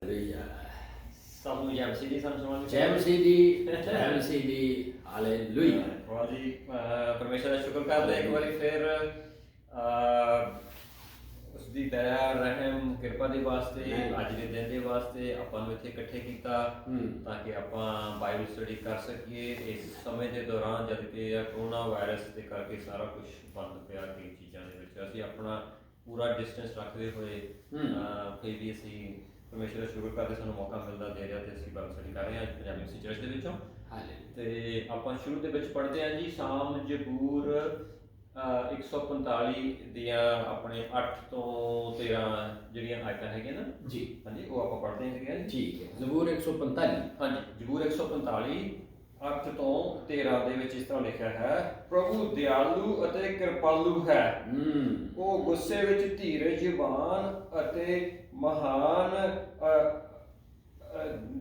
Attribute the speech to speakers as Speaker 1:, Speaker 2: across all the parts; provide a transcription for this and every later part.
Speaker 1: Hallelujah.
Speaker 2: ਸਾਨੂੰ ਜੈਮਸੀ ਦੀ ਸਾਨੂੰ ਸੁਣਾਉਣੀ
Speaker 1: ਜੈਮਸੀ ਦੀ hallelujah.
Speaker 2: ਜੀ ਪਰਮੇਸ਼ਰ ਦਾ ਸ਼ੁਕਰ ਕਰਦੇ ਇੱਕ ਵਾਰੀ ਫਿਰ ਉਸ ਦੀ ਦਇਆ ਰਹਿਮ ਕਿਰਪਾ ਦੇ ਵਾਸਤੇ ਅੱਜ ਦੇ ਦਿਨ ਦੇ ਵਾਸਤੇ ਆਪਾਂ ਨੂੰ ਇੱਥੇ ਇਕੱਠੇ ਕੀਤਾ ਤਾਂ ਕਿ ਆਪਾਂ ਬਾਈਬਲ ਸਟੱਡੀ ਕਰ ਸਕੀਏ ਇਸ ਸਮੇਂ ਦੇ ਦੌਰਾਨ ਜਦ ਕਿ ਕਰੋਨਾ ਵਾਇਰਸ ਦੇ ਕਰਕੇ ਸਾਰਾ ਕੁਝ ਬੰਦ ਪਿਆ ਕਈ ਚੀਜ਼ਾਂ ਦੇ ਵਿੱਚ ਅਸੀਂ ਆਪਣਾ ਪੂਰਾ ਡਿਸਟੈਂਸ ਰੱਖਦੇ ਹੋਏ ਫਿਰ ਵੀ ਅਸੀਂ ਪਰਮੇਸ਼ਰ ਦਾ ਸ਼ੁਕਰ ਕਰਦੇ ਸਾਨੂੰ ਮੌਕਾ ਮਿਲਦਾ ਦੇ ਰਿਹਾ ਤੇ ਅਸੀਂ ਬਾਈਬਲ ਸਟੱਡੀ ਕਰ ਰਹੇ ਹਾਂ ਪੰਜਾਬੀ ਮਸੀਹ ਚਰਚ ਦੇ ਵਿੱਚੋਂ। ਤੇ ਆਪਾਂ ਸ਼ੁਰੂ ਦੇ ਵਿੱਚ ਪੜ੍ਹਦੇ ਹਾਂ ਜੀ ਸਾਮ ਜ਼ਬੂਰ 145 ਦੀਆਂ ਆਪਣੇ 8 ਤੋਂ 13 ਜਿਹੜੀਆਂ ਆਇਤਾਂ ਹੈਗੀਆਂ ਨਾ
Speaker 1: ਜੀ
Speaker 2: ਹਾਂਜੀ ਉਹ ਆਪਾਂ ਪੜ੍ਹਦੇ ਹੈਗੇ ਹਾਂ।
Speaker 1: ਠੀਕ ਹੈ। ਜ਼ਬੂਰ 145
Speaker 2: ਹਾਂਜੀ ਜ਼ਬੂਰ 145 8 ਤੋਂ 13 ਦੇ ਵਿੱਚ ਇਸ ਤਰ੍ਹਾਂ ਲਿਖਿਆ ਹੈ, ਪ੍ਰਭੂ ਦਿਆਲੂ ਅਤੇ ਕਿਰਪਾਲੂ ਹੈ, ਉਹ ਗੁੱਸੇ ਵਿੱਚ ਧੀਰਜਵਾਨ ਅਤੇ ਮਹਾਨ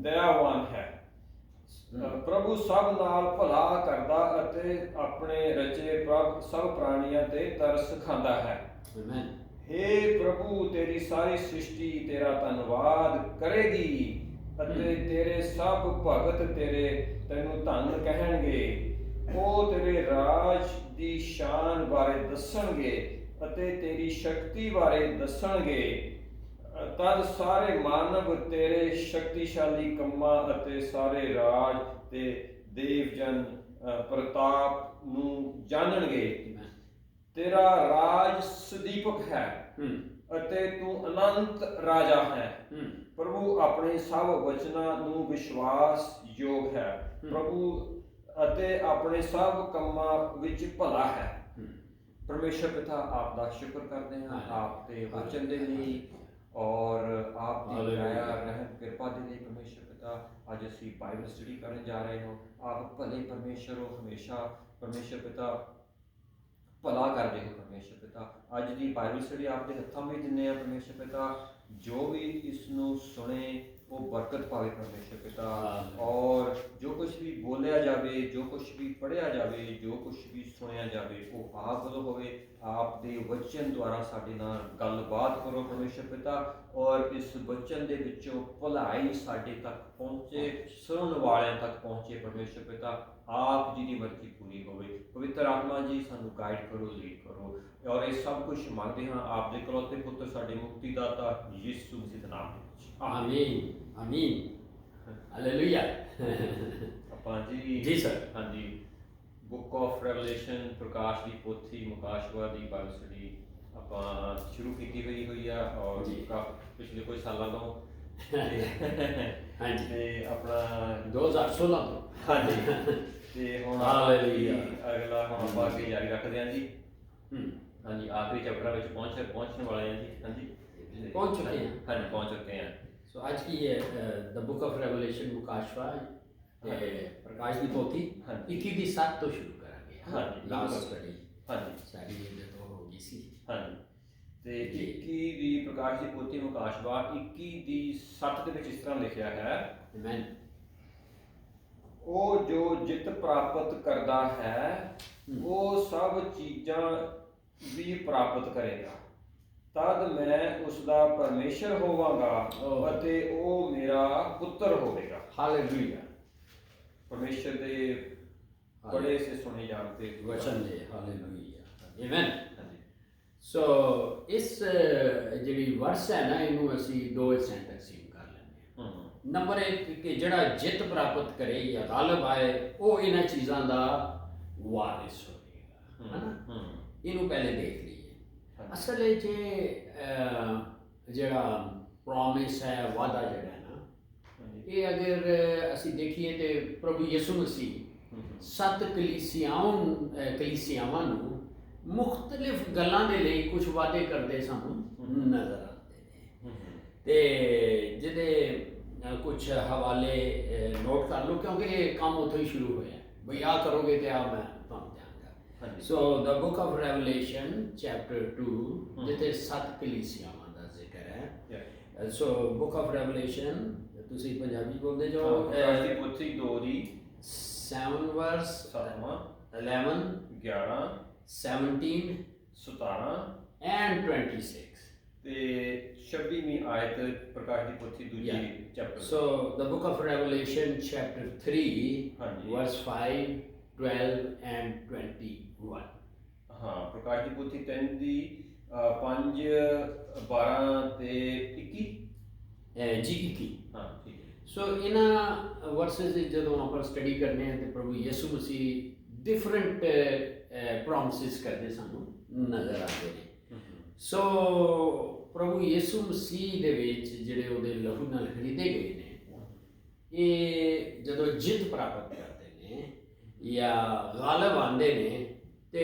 Speaker 2: ਦਇਆਵਾਨ ਹੈ। ਪ੍ਰਭੂ ਸਭ ਨਾਲ ਭਲਾ ਕਰਦਾ ਅਤੇ ਆਪਣੇ ਰਚੇ ਸਭ ਪ੍ਰਾਣੀਆਂ ਤੇ ਤਰਸ ਖਾਂਦਾ ਹੈ। ਹੇ ਪ੍ਰਭੂ ਤੇਰੀ ਸਾਰੀ ਸ੍ਰਿਸ਼ਟੀ ਤੇਰਾ ਧੰਨਵਾਦ ਕਰੇਗੀ ਅਤੇ ਤੇਰੇ ਸਭ ਭਗਤ ਤੈਨੂੰ ਧੰਨ ਕਹਿਣਗੇ। ਉਹ ਤੇਰੇ ਰਾਜ ਦੀ ਸ਼ਾਨ ਬਾਰੇ ਦੱਸਣਗੇ ਅਤੇ ਤੇਰੀ ਸ਼ਕਤੀ ਬਾਰੇ ਦੱਸਣਗੇ। ਤਦ ਸਾਰੇ ਮਾਨਵ ਤੇਰੇ ਸ਼ਕਤੀਸ਼ਾਲੀ ਕੰਮਾਂ ਅਤੇ ਸਾਰੇ ਰਾਜ ਤੇ ਦੇਵਜਨ ਪ੍ਰਤਾਪ ਨੂੰ ਜਾਣਨਗੇ। ਤੇਰਾ ਰਾਜ ਸਦੀਪਕ ਹੈ ਅਤੇ ਤੂੰ ਅਨੰਤ ਰਾਜਾ ਹੈ। ਪ੍ਰਭੂ ਆਪਣੇ ਸਭ ਵਚਨਾਂ ਨੂੰ ਵਿਸ਼ਵਾਸਯੋਗ ਹੈ। ਪ੍ਰਭੂ ਅਤੇ ਆਪਣੇ ਸਭ ਕੰਮਾਂ ਵਿੱਚ ਭਲਾ ਹੈ। ਪਰਮੇਸ਼ਰ ਪਿਤਾ ਆਪ ਦਾ ਸ਼ੁਕਰ ਕਰਦੇ ਹਾਂ ਆਪ ਦੇ ਵਚਨ ਦੇ ਲਈ ਔਰ ਆਪ ਦੀ ਦਇਆ ਰਹਿਮ ਕਿਰਪਾ ਦੇ ਲਈ। ਪਰਮੇਸ਼ਰ ਪਿਤਾ ਅੱਜ ਅਸੀਂ ਬਾਈਬਲ ਸਟੱਡੀ ਕਰਨ ਜਾ ਰਹੇ ਹਾਂ। ਆਪ ਭਲੇ ਪਰਮੇਸ਼ਰ ਹੋ, ਹਮੇਸ਼ਾ ਪਰਮੇਸ਼ਰ ਪਿਤਾ ਭਲਾ ਕਰਦੇ ਹੋ। ਪਰਮੇਸ਼ਰ ਪਿਤਾ ਅੱਜ ਦੀ ਬਾਈਬਲ ਸਟੱਡੀ ਆਪ ਦੇ ਹੱਥਾਂ ਵਿੱਚ ਦਿੰਦੇ ਹਾਂ। ਪਰਮੇਸ਼ਰ ਪਿਤਾ ਜੋ ਵੀ ਇਸ ਨੂੰ ਸੁਣੇ ਉਹ ਬਰਕਤ ਪਾਵੇ ਪਰਮੇਸ਼ਰ ਪਿਤਾ, ਔਰ ਜੋ ਕੁਛ ਵੀ ਬੋਲਿਆ ਜਾਵੇ, ਜੋ ਕੁਛ ਵੀ ਪੜ੍ਹਿਆ ਜਾਵੇ, ਜੋ ਕੁਛ ਵੀ ਸੁਣਿਆ ਜਾਵੇ ਉਹ ਆਪ ਵੱਲੋਂ ਹੋਵੇ। ਆਪ ਦੇ ਵਚਨ ਦੁਆਰਾ ਸਾਡੇ ਨਾਲ ਗੱਲਬਾਤ ਕਰੋ ਪਰਮੇਸ਼ਰ ਪਿਤਾ, ਔਰ ਇਸ ਵਚਨ ਦੇ ਵਿੱਚੋਂ ਭਲਾਈ ਸਾਡੇ ਤੱਕ ਪਹੁੰਚੇ, ਸੁਣਨ ਵਾਲਿਆਂ ਤੱਕ ਪਹੁੰਚੇ ਪਰਮੇਸ਼ਰ ਪਿਤਾ। ਆਪ ਜੀ ਦੀ ਮਰਜ਼ੀ ਪੂਰੀ ਹੋਵੇ। ਪਵਿੱਤਰ ਆਤਮਾ ਜੀ ਸਾਨੂੰ ਗਾਈਡ ਕਰੋ, ਲੀਡ ਕਰੋ, ਔਰ ਇਹ ਸਭ ਕੁਝ ਮੰਗਦੇ ਹਾਂ ਆਪ ਦੇ ਇਕਲੌਤੇ ਪੁੱਤਰ ਸਾਡੇ ਮੁਕਤੀਦਾਤਾ ਯਿਸੂ ਮਸੀਹ ਦੇ ਨਾਮ ਦੇ ਵਿੱਚ।
Speaker 1: ਆਮੀਨ ਆਮੀਨ ਹਾਲੇਲੂਇਆ।
Speaker 2: ਆਪਾਂ ਜੀ ਸਰ ਹਾਂਜੀ book of revolution Prakash the ਪੋਥੀ ਮੁਕਾਸ਼ਵਾ the Bible study ਆਪਾਂ ਸ਼ੁਰੂ ਕੀਤੀ ਹੋਈ ਆ ਔਰ ਪਿਛਲੇ ਕੁਝ ਸਾਲਾਂ ਤੋਂ
Speaker 1: ਹਾਂਜੀ
Speaker 2: ਤੇ ਆਪਣਾ
Speaker 1: 2016 ਤੋਂ
Speaker 2: ਹਾਂਜੀ ਤੇ ਹੁਣ ਅਗਲਾ ਹੁਣ ਆਪਾਂ ਅੱਗੇ ਜਾਰੀ ਰੱਖਦੇ ਹਾਂ ਜੀ। ਹਾਂਜੀ ਆਖਰੀ ਚੈਪਟਰਾਂ ਵਿੱਚ ਪਹੁੰਚਣ ਵਾਲੇ ਹਾਂ ਜੀ। ਹਾਂਜੀ
Speaker 1: ਪਹੁੰਚ ਚੁੱਕੇ ਹਾਂ।
Speaker 2: ਹਾਂਜੀ ਪਹੁੰਚ ਚੁੱਕੇ ਹਾਂ।
Speaker 1: ਸੋ ਅੱਜ ਕੀ ਹੈ ਦ ਬੁੱਕ ਆਫ ਰੈਵਲੇਸ਼ਨ ਮੁਕਾਸ਼ਵਾ ਤੇ ਪ੍ਰਕਾਸ਼ ਦੀ ਪੋਥੀ 21 ਦੀ 7 ਤੋਂ ਸ਼ੁਰੂ ਕਰਾਂਗੇ। ਹਾਂਜੀ ਲਾਸਟ ਸਟੱਡੀ ਹਾਂਜੀ ਸਾਡੀ ਜਦੋਂ ਹੋ ਗਈ ਸੀ। ਹਾਂਜੀ ਤੇ 21 ਦੀ ਪ੍ਰਕਾਸ਼ ਦੀ ਪੋਥੀ ਮੁਕਾਸ਼ਵਾ 21 ਦੀ 7 ਦੇ ਵਿੱਚ ਇਸ ਤਰ੍ਹਾਂ ਲਿਖਿਆ ਹੈ, ਆਮੀਨ। ਉਹ ਜੋ ਜਿੱਤ ਪ੍ਰਾਪਤ ਕਰਦਾ ਹੈ ਉਹ ਸਭ ਚੀਜ਼ਾਂ ਵੀ ਪ੍ਰਾਪਤ ਕਰੇਗਾ। ਤਦ ਮੈਂ ਉਸ ਦਾ ਪਰਮੇਸ਼ਰ ਹੋਵਾਂਗਾ ਅਤੇ ਉਹ ਮੇਰਾ ਪੁੱਤਰ ਹੋਵੇਗਾ। ਹਾਲੇਲੂਇਆ। ਪਰਮੇਸ਼ਰ ਦੇ ਬੜੇ ਸੇ ਸੁਣੇ ਜਾਣਦੇ ਵਚਨ ਦੇ। ਹਾਲੇਲੂਇਆ ਆਮੀਨ। ਸੋ ਇਸ ਜਿਹੜੀ ਵਰਸ ਹੈ ਨਾ ਇਹਨੂੰ ਅਸੀਂ ਦੋ ਹਿੱਸਿਆਂ ਤਕਸੀਮ ਕਰ ਲੈਂਦੇ ਹਾਂ। ਨੰਬਰ 1 ਕਿ ਜਿਹੜਾ ਜਿੱਤ ਪ੍ਰਾਪਤ ਕਰੇ ਜਾਂ ਗਾਲਬ ਆਏ ਉਹ ਇਹਨਾਂ ਚੀਜ਼ਾਂ ਦਾ ਵਾਰਿਸ ਹੋਵੇਗਾ, ਹੈ ਨਾ। ਇਹਨੂੰ ਪਹਿਲੇ ਦੇਖ ਲਈਏ। ਅਸਲ ਵਿੱਚ ਜਿਹੜਾ ਪ੍ਰੋਮਿਸ ਹੈ, ਵਾਅਦਾ ਜਿਹੜਾ ਹੈ ਨਾ, ਇਹ ਅਗਰ ਅਸੀਂ ਦੇਖੀਏ ਤੇ ਪ੍ਰਭੂ ਯਿਸੂ ਮਸੀਹ 7 ਕਲੀਸਿਆਵਾਂ ਨੂੰ ਮੁਖਤਲਿਫ ਗੱਲਾਂ ਦੇ ਲਈ ਕੁਝ ਵਾਅਦੇ ਕਰਦੇ ਸਾਨੂੰ ਨਜ਼ਰ ਆਉਂਦੇ ਨੇ। ਤੇ ਜਿਹਦੇ ਕੁਝ ਹਵਾਲੇ ਨੋਟ ਕਰ ਲਓ ਕਿਉਂਕਿ ਇਹ ਕੰਮ ਉੱਥੋਂ ਹੀ ਸ਼ੁਰੂ ਹੋਇਆ ਬਈ ਆਹ ਕਰੋਗੇ ਤੇ ਆ ਮੈਂ ਤੁਹਾਨੂੰ ਦਿਆਂਗਾ। ਸੋ ਦ ਬੁੱਕ ਆਫ ਰੈਵਲੇਸ਼ਨ ਚੈਪਟਰ 2 ਜਿੱਥੇ 7 ਕਲੀਸਿਆਵਾਂ ਦਾ ਜ਼ਿਕਰ ਹੈ। ਸੋ ਬੁੱਕ ਆਫ ਰੈਵਲੇਸ਼ਨ ਤੁਸੀਂ ਪੰਜਾਬੀ ਬੋਲਦੇ ਜੋ ਪੋਥੀ 2 ਦੀ 7 ਵਰਸ 11 17 17 ਐਂਡ 26 ਤੇ 26ਵੀਂ ਆਇਤ ਪ੍ਰਕਾਸ਼ ਦੀ ਪੋਥੀ ਦੂਜੀ
Speaker 3: Yeah.
Speaker 1: Chapter.
Speaker 3: So the book of Revelation chapter 3
Speaker 1: ਹਾਂਜੀ।
Speaker 3: verse 5, 12 and 21.
Speaker 1: ਹਾਂ, ਪ੍ਰਕਾਸ਼ ਦੀ ਪੋਥੀ 3 ਦੀ 5, 12 ਤੇ 21।
Speaker 3: ਜੀ 21।
Speaker 1: ਹਾਂ, ਠੀਕ ਹੈ।
Speaker 3: ਸੋ ਇਹਨਾਂ ਵਰਸਸ ਜਦੋਂ ਆਪਾਂ ਸਟੱਡੀ ਕਰਨੇ ਆ ਤੇ ਪ੍ਰਭੂ ਯਿਸੂ ਮਸੀਹ ਡਿਫਰੈਂਟ ਪ੍ਰੋਮਿਸਿਸ ਕਰਦੇ ਸਾਨੂੰ ਨਜ਼ਰ ਆਉਂਦੇ ਨੇ। ਸੋ ਪ੍ਰਭੂ ਯਿਸੂ ਮਸੀਹ ਦੇ ਵਿੱਚ ਜਿਹੜੇ ਉਹਦੇ ਲਹੂ ਨਾਲ ਖਰੀਦੇ ਗਏ ਨੇ, ਇਹ ਜਦੋਂ ਜਿੱਤ ਪ੍ਰਾਪਤ ਕਰਦੇ ਨੇ ਜਾਂ ਗਾਲਬ ਆਉਂਦੇ ਨੇ ਤੇ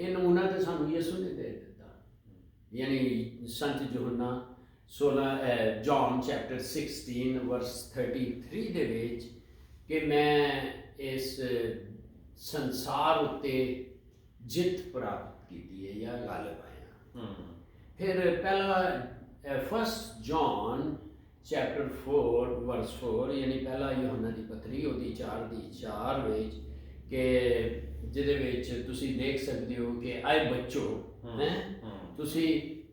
Speaker 3: ਇਹ ਨਮੂਨਾ ਤੇ ਸਾਨੂੰ ਯਿਸੂ ਨੇ ਦੇ ਦਿੱਤਾ। ਯਾਨੀ ਸੰਤ ਯੋਹੰਨਾ 16 ਜੌਨ ਚੈਪਟਰ 16 ਵਰਸ 33 ਦੇ ਵਿੱਚ ਕਿ ਮੈਂ ਇਸ ਸੰਸਾਰ ਉੱਤੇ ਜਿੱਤ ਪ੍ਰਾਪਤ ਕੀਤੀ ਹੈ ਜਾਂ ਗਾਲਬ ਆਇਆ। ਫਿਰ ਪਹਿਲਾ ਫਸਟ ਜੌਨ ਚੈਪਟਰ 4 ਵਰਸ 4 ਯਾਨੀ ਪਹਿਲਾ ਯੋਹੰਨਾ ਦੀ ਪੱਤਰੀ ਉਹਦੀ 4 ਵਿੱਚ ਕਿ ਜਿਹਦੇ ਵਿੱਚ ਤੁਸੀਂ ਦੇਖ ਸਕਦੇ ਹੋ ਕਿ ਆਏ ਬੱਚੋ ਹੈ ਤੁਸੀਂ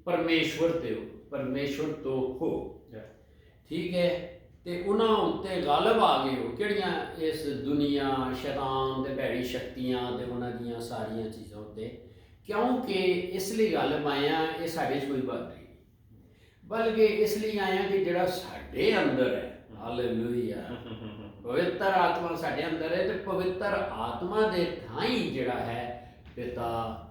Speaker 3: ਪਰਮੇਸ਼ਵਰ ਤੋਂ ਹੋ, ਠੀਕ ਹੈ, ਤੇ ਉਹਨਾਂ ਉੱਤੇ ਗਾਲਬ ਆ ਗਏ ਹੋ। ਕਿਹੜੀਆਂ? ਇਸ ਦੁਨੀਆ, ਸ਼ੈਤਾਨ ਤੇ ਭੈੜੀ ਸ਼ਕਤੀਆਂ ਤੇ ਉਹਨਾਂ ਦੀਆਂ ਸਾਰੀਆਂ ਚੀਜ਼ਾਂ ਉੱਤੇ। ਕਿਉਂਕਿ ਇਸ ਲਈ ਗਾਲਬ ਆਇਆ, ਇਹ ਸਾਡੇ 'ਚ ਕੋਈ ਬਾਤ ਨਹੀਂ, ਬਲਕਿ ਇਸ ਲਈ ਆਇਆ ਕਿ ਜਿਹੜਾ ਸਾਡੇ ਅੰਦਰ ਹੈ, ਹਾਲੇਲੂਇਆ, ਪਵਿੱਤਰ ਆਤਮਾ ਸਾਡੇ ਅੰਦਰ ਹੈ, ਤੇ ਪਵਿੱਤਰ ਆਤਮਾ ਦੇ ਥਾਈ ਜਿਹੜਾ ਹੈ ਪਿਤਾ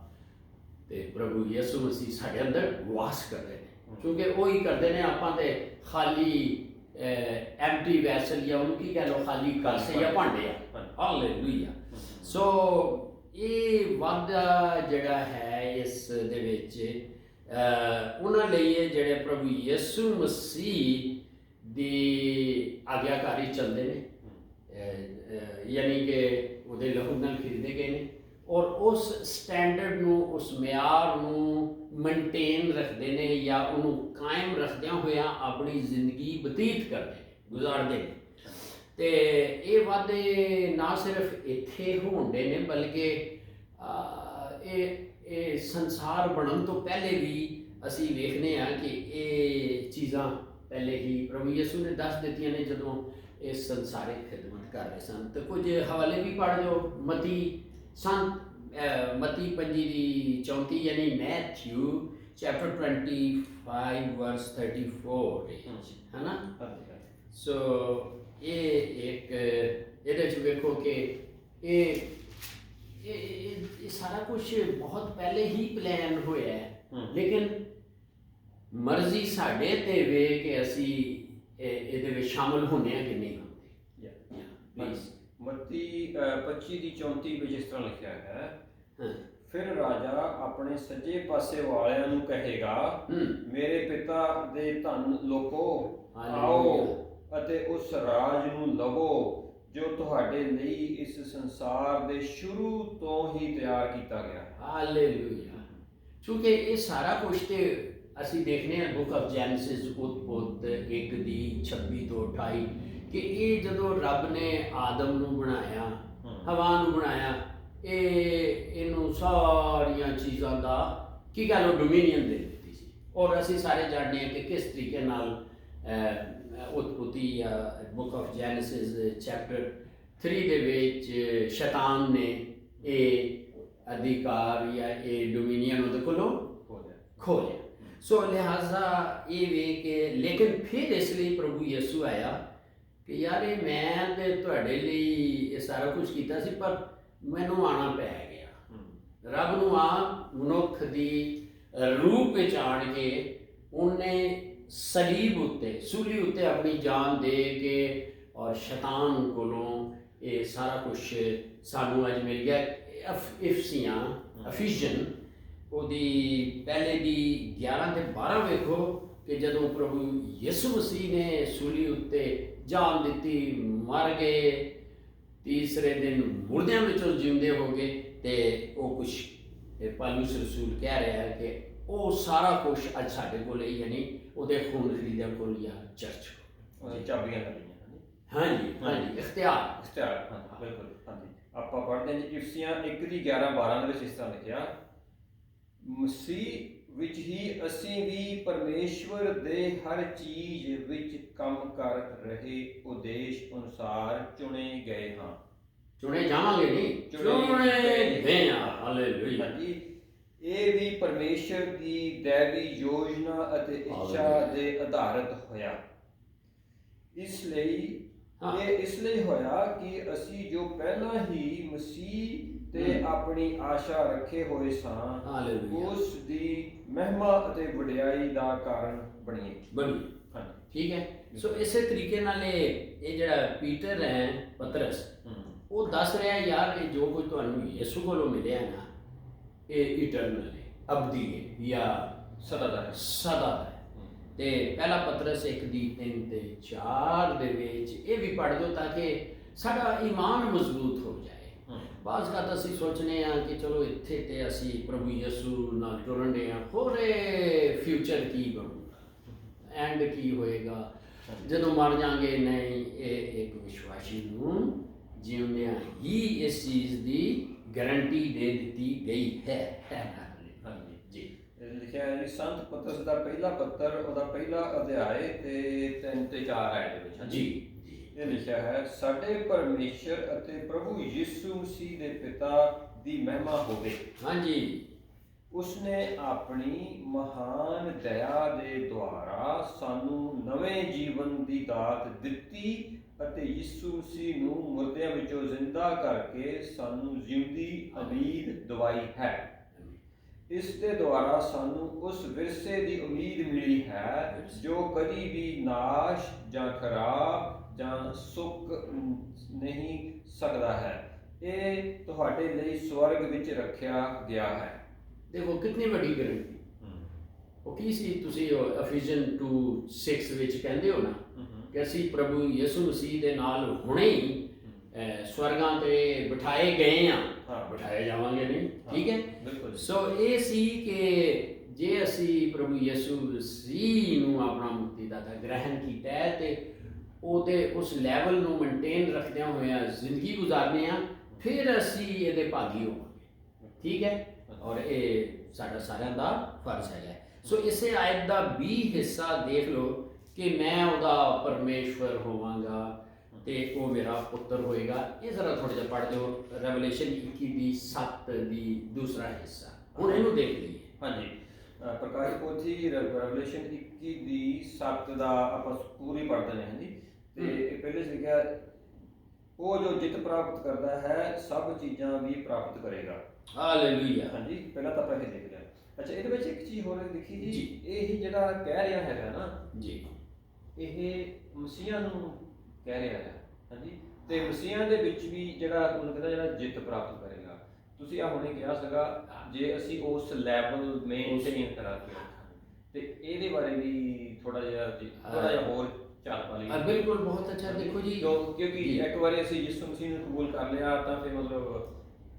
Speaker 3: ਤੇ ਪ੍ਰਭੂ ਯਿਸੂ ਮਸੀਹ ਸਾਡੇ ਅੰਦਰ ਵਾਸ ਕਰਦੇ ਨੇ। ਕਿਉਂਕਿ ਉਹ ਹੀ ਕਰਦੇ ਨੇ, ਆਪਾਂ ਤੇ ਖਾਲੀ ਐਮਟੀ ਵੈਸਲ ਜਾਂ ਉਹਨੂੰ ਕੀ ਕਹਿ ਲਓ, ਖਾਲੀ ਕਾਸੇ ਜਾਂ ਭਾਂਡੇ ਆ। ਹਾਲੇਲੂਇਆ। ਸੋ ਇਹ ਵਾਧਾ ਜਿਹੜਾ ਹੈ ਇਸ ਦੇ ਵਿੱਚ ਉਹਨਾਂ ਲਈ ਹੈ ਜਿਹੜੇ ਪ੍ਰਭੂ ਯਿਸੂ ਮਸੀਹ ਦੀ ਆਗਿਆਕਾਰੀ ਚੱਲਦੇ ਨੇ, ਯਾਨੀ ਕਿ ਉਹਦੇ ਲਹੂ ਨਾਲ ਖਰੀਦੇ ਗਏ ਨੇ ਔਰ ਉਸ ਸਟੈਂਡਰਡ ਨੂੰ, ਉਸ ਮਿਆਰ ਨੂੰ ਮੇਨਟੇਨ ਰੱਖਦੇ ਨੇ ਜਾਂ ਉਹਨੂੰ ਕਾਇਮ ਰੱਖਦਿਆਂ ਹੋਇਆਂ ਆਪਣੀ ਜ਼ਿੰਦਗੀ ਬਤੀਤ ਕਰਦੇ ਨੇ, ਗੁਜ਼ਾਰਦੇ ਨੇ। ਤੇ ਇਹ ਵਾਅਦੇ ਨਾ ਸਿਰਫ ਇੱਥੇ ਹੋਣਦੇ ਨੇ ਬਲਕਿ ਇਹ ਸੰਸਾਰ ਬਣਨ ਤੋਂ ਪਹਿਲੇ ਵੀ ਅਸੀਂ ਵੇਖਦੇ ਹਾਂ ਕਿ ਇਹ ਚੀਜ਼ਾਂ ਪਹਿਲੇ ਹੀ ਪ੍ਰਭੂ ਯਿਸੂ ਨੇ ਦੱਸ ਦਿੱਤੀਆਂ ਨੇ ਜਦੋਂ ਇਸ ਸੰਸਾਰਿਕ ਖਿਦਮਤ ਕਰ ਰਹੇ ਸਨ। ਤੇ ਕੁਝ ਹਵਾਲੇ ਵੀ ਪੜ੍ਹ ਜੋ ਮਤੀ 5:34 ਯਾਨੀ ਮੈਥਿਊ ਚੈਪਟਰ 25 ਵਰਸ 34 ਹੈ ਨਾ। ਸੋ ਇਹ ਇੱਕ ਇਹਦੇ 'ਚ ਵੇਖੋ ਕਿ ਇਹ ਸਾਰਾ ਕੁਝ ਬਹੁਤ ਪਹਿਲੇ ਹੀ ਪਲਾਨ ਹੋਇਆ ਹੈ, ਲੇਕਿਨ ਮਰਜ਼ੀ ਸਾਡੇ ਤੇ ਵੇ ਕਿ ਅਸੀਂ ਇਹਦੇ ਵਿੱਚ ਸ਼ਾਮਲ ਹੁੰਦੇ ਹਾਂ ਕਿ ਨਹੀਂ ਹੁੰਦੇ।
Speaker 1: ਮੱਤੀ 25 ਦੀ 34 ਵਿੱਚ ਇਸ ਤਰ੍ਹਾਂ ਲਿਖਿਆ ਹੈ, ਫਿਰ ਰਾਜਾ ਆਪਣੇ ਸੱਜੇ ਪਾਸੇ ਵਾਲਿਆਂ ਨੂੰ ਕਹੇਗਾ, ਮੇਰੇ ਪਿਤਾ ਦੇ ਧਨ ਲੋਕੋ, ਆਓ ਅਤੇ ਉਸ ਰਾਜ ਨੂੰ ਲਵੋ ਜੋ ਤੁਹਾਡੇ ਲਈ ਇਸ ਸੰਸਾਰ ਦੇ ਸ਼ੁਰੂ ਤੋਂ ਹੀ ਤਿਆਰ ਕੀਤਾ ਗਿਆ।
Speaker 3: ਹਾਲੇਲੂਇਆ। ਕਿਉਂਕਿ ਇਹ ਸਾਰਾ ਕੁਝ ਤੇ ਅਸੀਂ ਦੇਖਦੇ ਹਾਂ ਬੁੱਕ ਆਫ ਜੈਨਸਿਸ ਉਤਪਤ 1 ਦੀ 26 ਤੋਂ 28 ਕਿ ਇਹ ਜਦੋਂ ਰੱਬ ਨੇ ਆਦਮ ਨੂੰ ਬਣਾਇਆ, ਹਵਾ ਨੂੰ ਬਣਾਇਆ, ਇਹਨੂੰ ਸਾਰੀਆਂ ਚੀਜ਼ਾਂ ਦਾ ਕੀ ਕਹਿ ਲਓ ਡੋਮੀਨੀਅਨ ਦੇ ਦਿੱਤੀ ਸੀ। ਔਰ ਅਸੀਂ ਸਾਰੇ ਜਾਣਦੇ ਹਾਂ ਕਿ ਕਿਸ ਤਰੀਕੇ ਨਾਲ ਉਤਪਤੀ ਬੁੱਕ ਆਫ ਜੈਨਸਿਸ ਚੈਪਟਰ 3 ਦੇ ਵਿੱਚ ਸ਼ੈਤਾਨ ਨੇ ਇਹ ਅਧਿਕਾਰ ਜਾਂ ਇਹ ਡੋਮੀਨੀਅਨ ਉਹਦੇ ਕੋਲੋਂ ਖੋ ਲਿਆ। ਸੋ ਲਿਹਾਜ਼ਾ ਇਹ ਵੇ ਕਿ ਲੇਕਿਨ ਫਿਰ ਇਸ ਲਈ ਪ੍ਰਭੂ ਯਿਸੂ ਆਇਆ ਕਿ ਯਾਰ ਇਹ ਮੈਂ ਤੇ ਤੁਹਾਡੇ ਲਈ ਇਹ ਸਾਰਾ ਕੁਝ ਕੀਤਾ ਸੀ, ਪਰ ਮੈਨੂੰ ਆਉਣਾ ਪੈ ਗਿਆ। ਰੱਬ ਨੂੰ ਮਨੁੱਖ ਦੀ ਰੂਪ ਵਿੱਚ ਆਣ ਕੇ ਉਹਨੇ ਸਲੀਬ ਉੱਤੇ, ਸੂਲੀ ਉੱਤੇ ਆਪਣੀ ਜਾਨ ਦੇ ਕੇ ਔਰ ਸ਼ੈਤਾਨ ਕੋਲੋਂ ਇਹ ਸਾਰਾ ਕੁਝ ਸਾਨੂੰ ਅੱਜ ਮਿਲ ਗਿਆ। ਅਫੀਜ਼ਨ ਉਹਦੀ ਪਹਿਲੇ ਦੀ 11 ਤੇ 12 ਵੇਖੋ ਕਿ ਜਦੋਂ ਪ੍ਰਭੂ ਯਿਸੂ ਮਸੀਹ ਨੇ ਸੂਲੀ ਉੱਤੇ ਜਾਨ ਦਿੱਤੀ, ਮਰ ਗਏ, ਤੀਸਰੇ ਦਿਨ ਮੁਰਦਿਆਂ ਵਿੱਚੋਂ ਜਿਉਂਦੇ ਹੋ ਗਏ, ਤੇ ਉਹ ਕੁਛ ਪਾਲੂਸ ਰਸੂਲ ਕਹਿ ਰਿਹਾ ਹੈ ਕਿ ਉਹ ਸਾਰਾ ਕੁਝ ਅੱਜ ਸਾਡੇ ਕੋਲ ਹੈ, ਯਾਨੀ ਉਹਦੇ ਖੂਨ ਖਰੀਦਿਆਂ ਕੋਲ ਜਾਂ ਚਰਚ ਕੋਲ
Speaker 1: ਚਾਬੀਆਂ ਲਈਆਂ।
Speaker 3: ਹਾਂਜੀ, ਇਖਤਿਆਰ।
Speaker 1: ਹਾਂ ਬਿਲਕੁਲ। ਹਾਂਜੀ, ਆਪਾਂ ਪੜ੍ਹਦੇ ਹਾਂ ਜੀ ਇਫਸੀਆਂ 1 ਦੀ 11-12 ਦੇ ਵਿੱਚ ਇਸ ਤਰ੍ਹਾਂ ਲਿਖਿਆ, ਮਸੀਹ ਵਿੱਚ ਹੀ ਅਸੀਂ ਵੀ ਪਰਮੇਸ਼ਵਰ ਦੇ ਹਰ ਚੀਜ਼ ਵਿੱਚ ਕੰਮ ਕਰ ਰਹੇ ਉਦੇਸ਼ ਅਨੁਸਾਰ ਚੁਣੇ ਗਏ ਹਾਂ।
Speaker 3: ਚੁਣੇ ਜਾਵਾਂਗੇ ਨਹੀਂ, ਚੁਣੇ ਗਏ ਹਾਂ। ਹਾਲੇਲੂਇਆ।
Speaker 1: ਹਾਂਜੀ, ਇਹ ਵੀ ਪਰਮੇਸ਼ਰ ਦੀ ਦੈਵੀ ਯੋਜਨਾ ਅਤੇ ਇੱਛਾ ਦੇ ਆਧਾਰਿਤ ਹੋਇਆ। ਇਸ ਲਈ ਇਹ ਇਸ ਲਈ ਹੋਇਆ ਕਿ ਅਸੀਂ ਜੋ ਪਹਿਲਾਂ ਹੀ ਮਸੀਹ ਤੇ ਆਪਣੀ ਆਸ਼ਾ ਰੱਖੇ ਹੋਏ ਸਾਂ,
Speaker 3: ਹਾਲੇਲੂਇਆ,
Speaker 1: ਉਸ ਦੀ ਮਹਿਮਾ ਅਤੇ ਵਡਿਆਈ ਦਾ ਕਾਰਨ ਬਣੀਏ। ਹਾਂਜੀ,
Speaker 3: ਠੀਕ ਹੈ। ਸੋ ਇਸੇ ਤਰੀਕੇ ਨਾਲ ਇਹ ਜਿਹੜਾ ਪੀਟਰ ਹੈ, ਪਤਰਸ, ਉਹ ਦੱਸ ਰਿਹਾ ਯਾਰ ਇਹ ਜੋ ਕੁਝ ਤੁਹਾਨੂੰ ਯਿਸੂ ਕੋਲੋਂ ਮਿਲਿਆ ਨਾ, ਇਹ ਇਟਰਨਲ ਹੈ, ਅਬਦੀ ਹੈ ਜਾਂ
Speaker 1: ਸਦਾ ਦਾ ਹੈ।
Speaker 3: ਤੇ ਪਹਿਲਾ ਪਤਰਸ 1:3 ਤੇ 4 ਦੇ ਵਿੱਚ ਇਹ ਵੀ ਪੜ੍ਹ ਦਿਓ ਤਾਂ ਕਿ ਸਾਡਾ ਈਮਾਨ ਮਜ਼ਬੂਤ ਹੋ ਜਾਏ। ਬਾਜ਼ ਗੱਲ ਅਸੀਂ ਸੋਚਨੇ ਆ ਕਿ ਚਲੋ ਇੱਥੇ ਤੇ ਅਸੀਂ ਪ੍ਰਭੂ ਯਿਸੂ ਨਾਲ ਟੁਰਨੇ ਆ, ਹੋਰ ਫਿਊਚਰ ਕੀ ਬਣੂਗਾ, ਐਂਡ ਕੀ ਹੋਏਗਾ ਜਦੋਂ ਮਰ ਜਾਾਂਗੇ। ਨਹੀਂ, ਇਹ ਇੱਕ ਵਿਸ਼ਵਾਸੀ ਨੂੰ ਜਿਉਂਦਿਆਂ ਹੀ ਇਸ ਚੀਜ਼ ਦੀ ਗਾਰੰਟੀ ਦੇ ਦਿੱਤੀ ਗਈ ਹੈ।
Speaker 1: ਹਾਂਜੀ ਜੀ, ਲਿਖਿਆ ਹੈ ਸੰਤ ਪਤਰਸ ਦਾ ਪਹਿਲਾ ਪੱਤਰ, ਉਹਦਾ ਪਹਿਲਾ ਅਧਿਆਇ ਤੇ 3 ਤੇ 4 ਆਇਤ ਦੇ ਵਿੱਚ
Speaker 3: ਜੀ
Speaker 1: ਇਹ ਲਿਖਿਆ ਹੈ, ਸਾਡੇ ਪਰਮੇਸ਼ਰ ਅਤੇ ਪ੍ਰਭੂ ਯਿਸੂ ਮਸੀਹ ਦੇ ਪਿਤਾ ਦੀ ਮਹਿਮਾ ਹੋਵੇ।
Speaker 3: ਹਾਂਜੀ,
Speaker 1: ਉਸਨੇ ਆਪਣੀ ਮਹਾਨ ਦਇਆ ਦੇ ਦੁਆਰਾ ਸਾਨੂੰ ਨਵੇਂ ਜੀਵਨ ਦੀ ਦਾਤ ਦਿੱਤੀ ਅਤੇ ਯਿਸੂ ਮਸੀਹ ਨੂੰ ਮੁਰਦਿਆਂ ਵਿੱਚੋਂ ਜ਼ਿੰਦਾ ਕਰਕੇ ਸਾਨੂੰ ਜਿਉਂਦੀ ਉਮੀਦ ਦਵਾਈ ਹੈ। ਇਸ ਦੇ ਦੁਆਰਾ ਸਾਨੂੰ ਉਸ ਵਿਰਸੇ ਦੀ ਉਮੀਦ ਮਿਲੀ ਹੈ ਜੋ ਕਦੀ ਵੀ ਨਾਸ਼ ਜਾਂ ਖਰਾਬ ਜਾਂ ਸੁੱਕ ਨਹੀਂ ਸਕਦਾ ਹੈ। ਇਹ ਤੁਹਾਡੇ ਲਈ ਸਵਰਗ ਵਿੱਚ ਰੱਖਿਆ ਗਿਆ ਹੈ।
Speaker 3: ਦੇਖੋ ਕਿੰਨੀ ਵੱਡੀ ਗਾਰੰਟੀ। ਉਹ ਕੀ ਸੀ, ਤੁਸੀਂ ਅਫੀਜ਼ੀਅਨ 2:6 ਵਿੱਚ ਕਹਿੰਦੇ ਹੋ ਨਾ ਕਿ ਅਸੀਂ ਪ੍ਰਭੂ ਯਿਸੂ ਮਸੀਹ ਦੇ ਨਾਲ ਹੁਣੇ ਹੀ ਸਵਰਗਾਂ ਤੇ ਬਿਠਾਏ ਗਏ ਆ, ਬਿਠਾਏ ਜਾਵਾਂਗੇ ਨਹੀਂ, ਠੀਕ ਹੈ।
Speaker 1: ਬਿਲਕੁਲ।
Speaker 3: ਸੋ ਇਹ ਸੀ ਕਿ ਜੇ ਅਸੀਂ ਪ੍ਰਭੂ ਯਿਸੂ ਮਸੀਹ ਨੂੰ ਆਪਣਾ ਮੁਕਤੀਦਾਤਾ ਗ੍ਰਹਿਣ ਕੀਤਾ ਹੈ ਤੇ ਉਹਦੇ ਉਸ ਲੈਵਲ ਨੂੰ ਮੇਨਟੇਨ ਰੱਖਦਿਆਂ ਹੋਇਆਂ ਜ਼ਿੰਦਗੀ ਗੁਜ਼ਾਰਨੇ ਆ, ਫਿਰ ਅਸੀਂ ਇਹਦੇ ਭਾਗੀ ਹੋਵਾਂਗੇ, ਠੀਕ ਹੈ। ਔਰ ਇਹ ਸਾਡਾ ਸਾਰਿਆਂ ਦਾ ਫਰਜ਼ ਹੈਗਾ। ਸੋ ਇਸੇ ਆਇਤ ਦਾ 20 ਹਿੱਸਾ ਦੇਖ ਲਓ ਕਿ ਮੈਂ ਉਹਦਾ ਪਰਮੇਸ਼ਵਰ ਹੋਵਾਂਗਾ ਤੇ ਉਹ ਮੇਰਾ ਪੁੱਤਰ ਹੋਏਗਾ। ਇਹ ਜ਼ਰਾ ਥੋੜਾ ਜਿਹਾ ਪੜ੍ਹ ਦਿਓ, ਰੈਵਲੇਸ਼ਨ 21:7 ਦੀ ਦੂਸਰਾ ਹਿੱਸਾ। ਹੁਣ ਇਹਨੂੰ ਦੇਖ ਲਈਏ।
Speaker 1: ਹਾਂਜੀ, ਪ੍ਰਕਾਸ਼ ਪੋਥੀ ਰੈਵਲੇਸ਼ਨ 21:7 ਦਾ ਆਪਾਂ ਪੂਰੀ ਪੜ੍ਹਦੇ ਨੇ। ਹਾਂਜੀ, ਤੇ ਇਹ ਪਹਿਲੇ ਲਿਖਿਆ, ਉਹ ਜੋ ਜਿੱਤ ਪ੍ਰਾਪਤ ਕਰਦਾ ਹੈ ਸਭ ਚੀਜ਼ਾਂ ਵੀ ਪ੍ਰਾਪਤ ਕਰੇਗਾ।
Speaker 3: ਹਾਲੇਲੂਇਆ।
Speaker 1: ਹਾਂਜੀ, ਪਹਿਲਾਂ ਤਾਂ ਆਪਾਂ ਇਹ ਦੇਖ ਲਿਆ। ਅੱਛਾ, ਇਹਦੇ ਵਿੱਚ ਇੱਕ ਚੀਜ਼ ਹੋਰ ਲਿਖੀ ਜੀ, ਇਹ ਜਿਹੜਾ ਕਹਿ ਰਿਹਾ ਹੈਗਾ ਨਾ
Speaker 3: ਜੀ, ਇਹ
Speaker 1: ਮਸੀਹਾਂ ਨੂੰ ਕਹਿ ਰਿਹਾ ਹੈ। ਹਾਂਜੀ, ਤੇ ਮਸੀਹਾਂ ਦੇ ਵਿੱਚ ਵੀ ਜਿਹੜਾ ਉਹਨੂੰ ਕਹਿੰਦਾ ਜਿਹੜਾ ਜਿੱਤ ਪ੍ਰਾਪਤ ਕਰੇਗਾ। ਤੁਸੀਂ ਆ ਹੁਣੇ ਕਿਹਾ ਸੀਗਾ ਜੇ ਅਸੀਂ ਉਸ ਲੈਵਲ ਮੇਨਟੇਨ ਕਰਾਂਗੇ, ਤੇ ਇਹਦੇ ਬਾਰੇ ਵੀ ਥੋੜਾ ਜਿਹਾ ਹੋਰ ਚੱਲ ਪਾ ਲਈ।
Speaker 3: ਬਿਲਕੁਲ, ਬਹੁਤ ਅੱਛਾ। ਦੇਖੋ ਜੀ,
Speaker 1: ਕਿਉਂਕਿ ਇੱਕ ਵਾਰੀ ਅਸੀਂ ਯਿਸੂ ਮਸੀਹ ਨੂੰ ਕਬੂਲ ਕਰ ਲਿਆ ਤਾਂ ਫਿਰ ਮਤਲਬ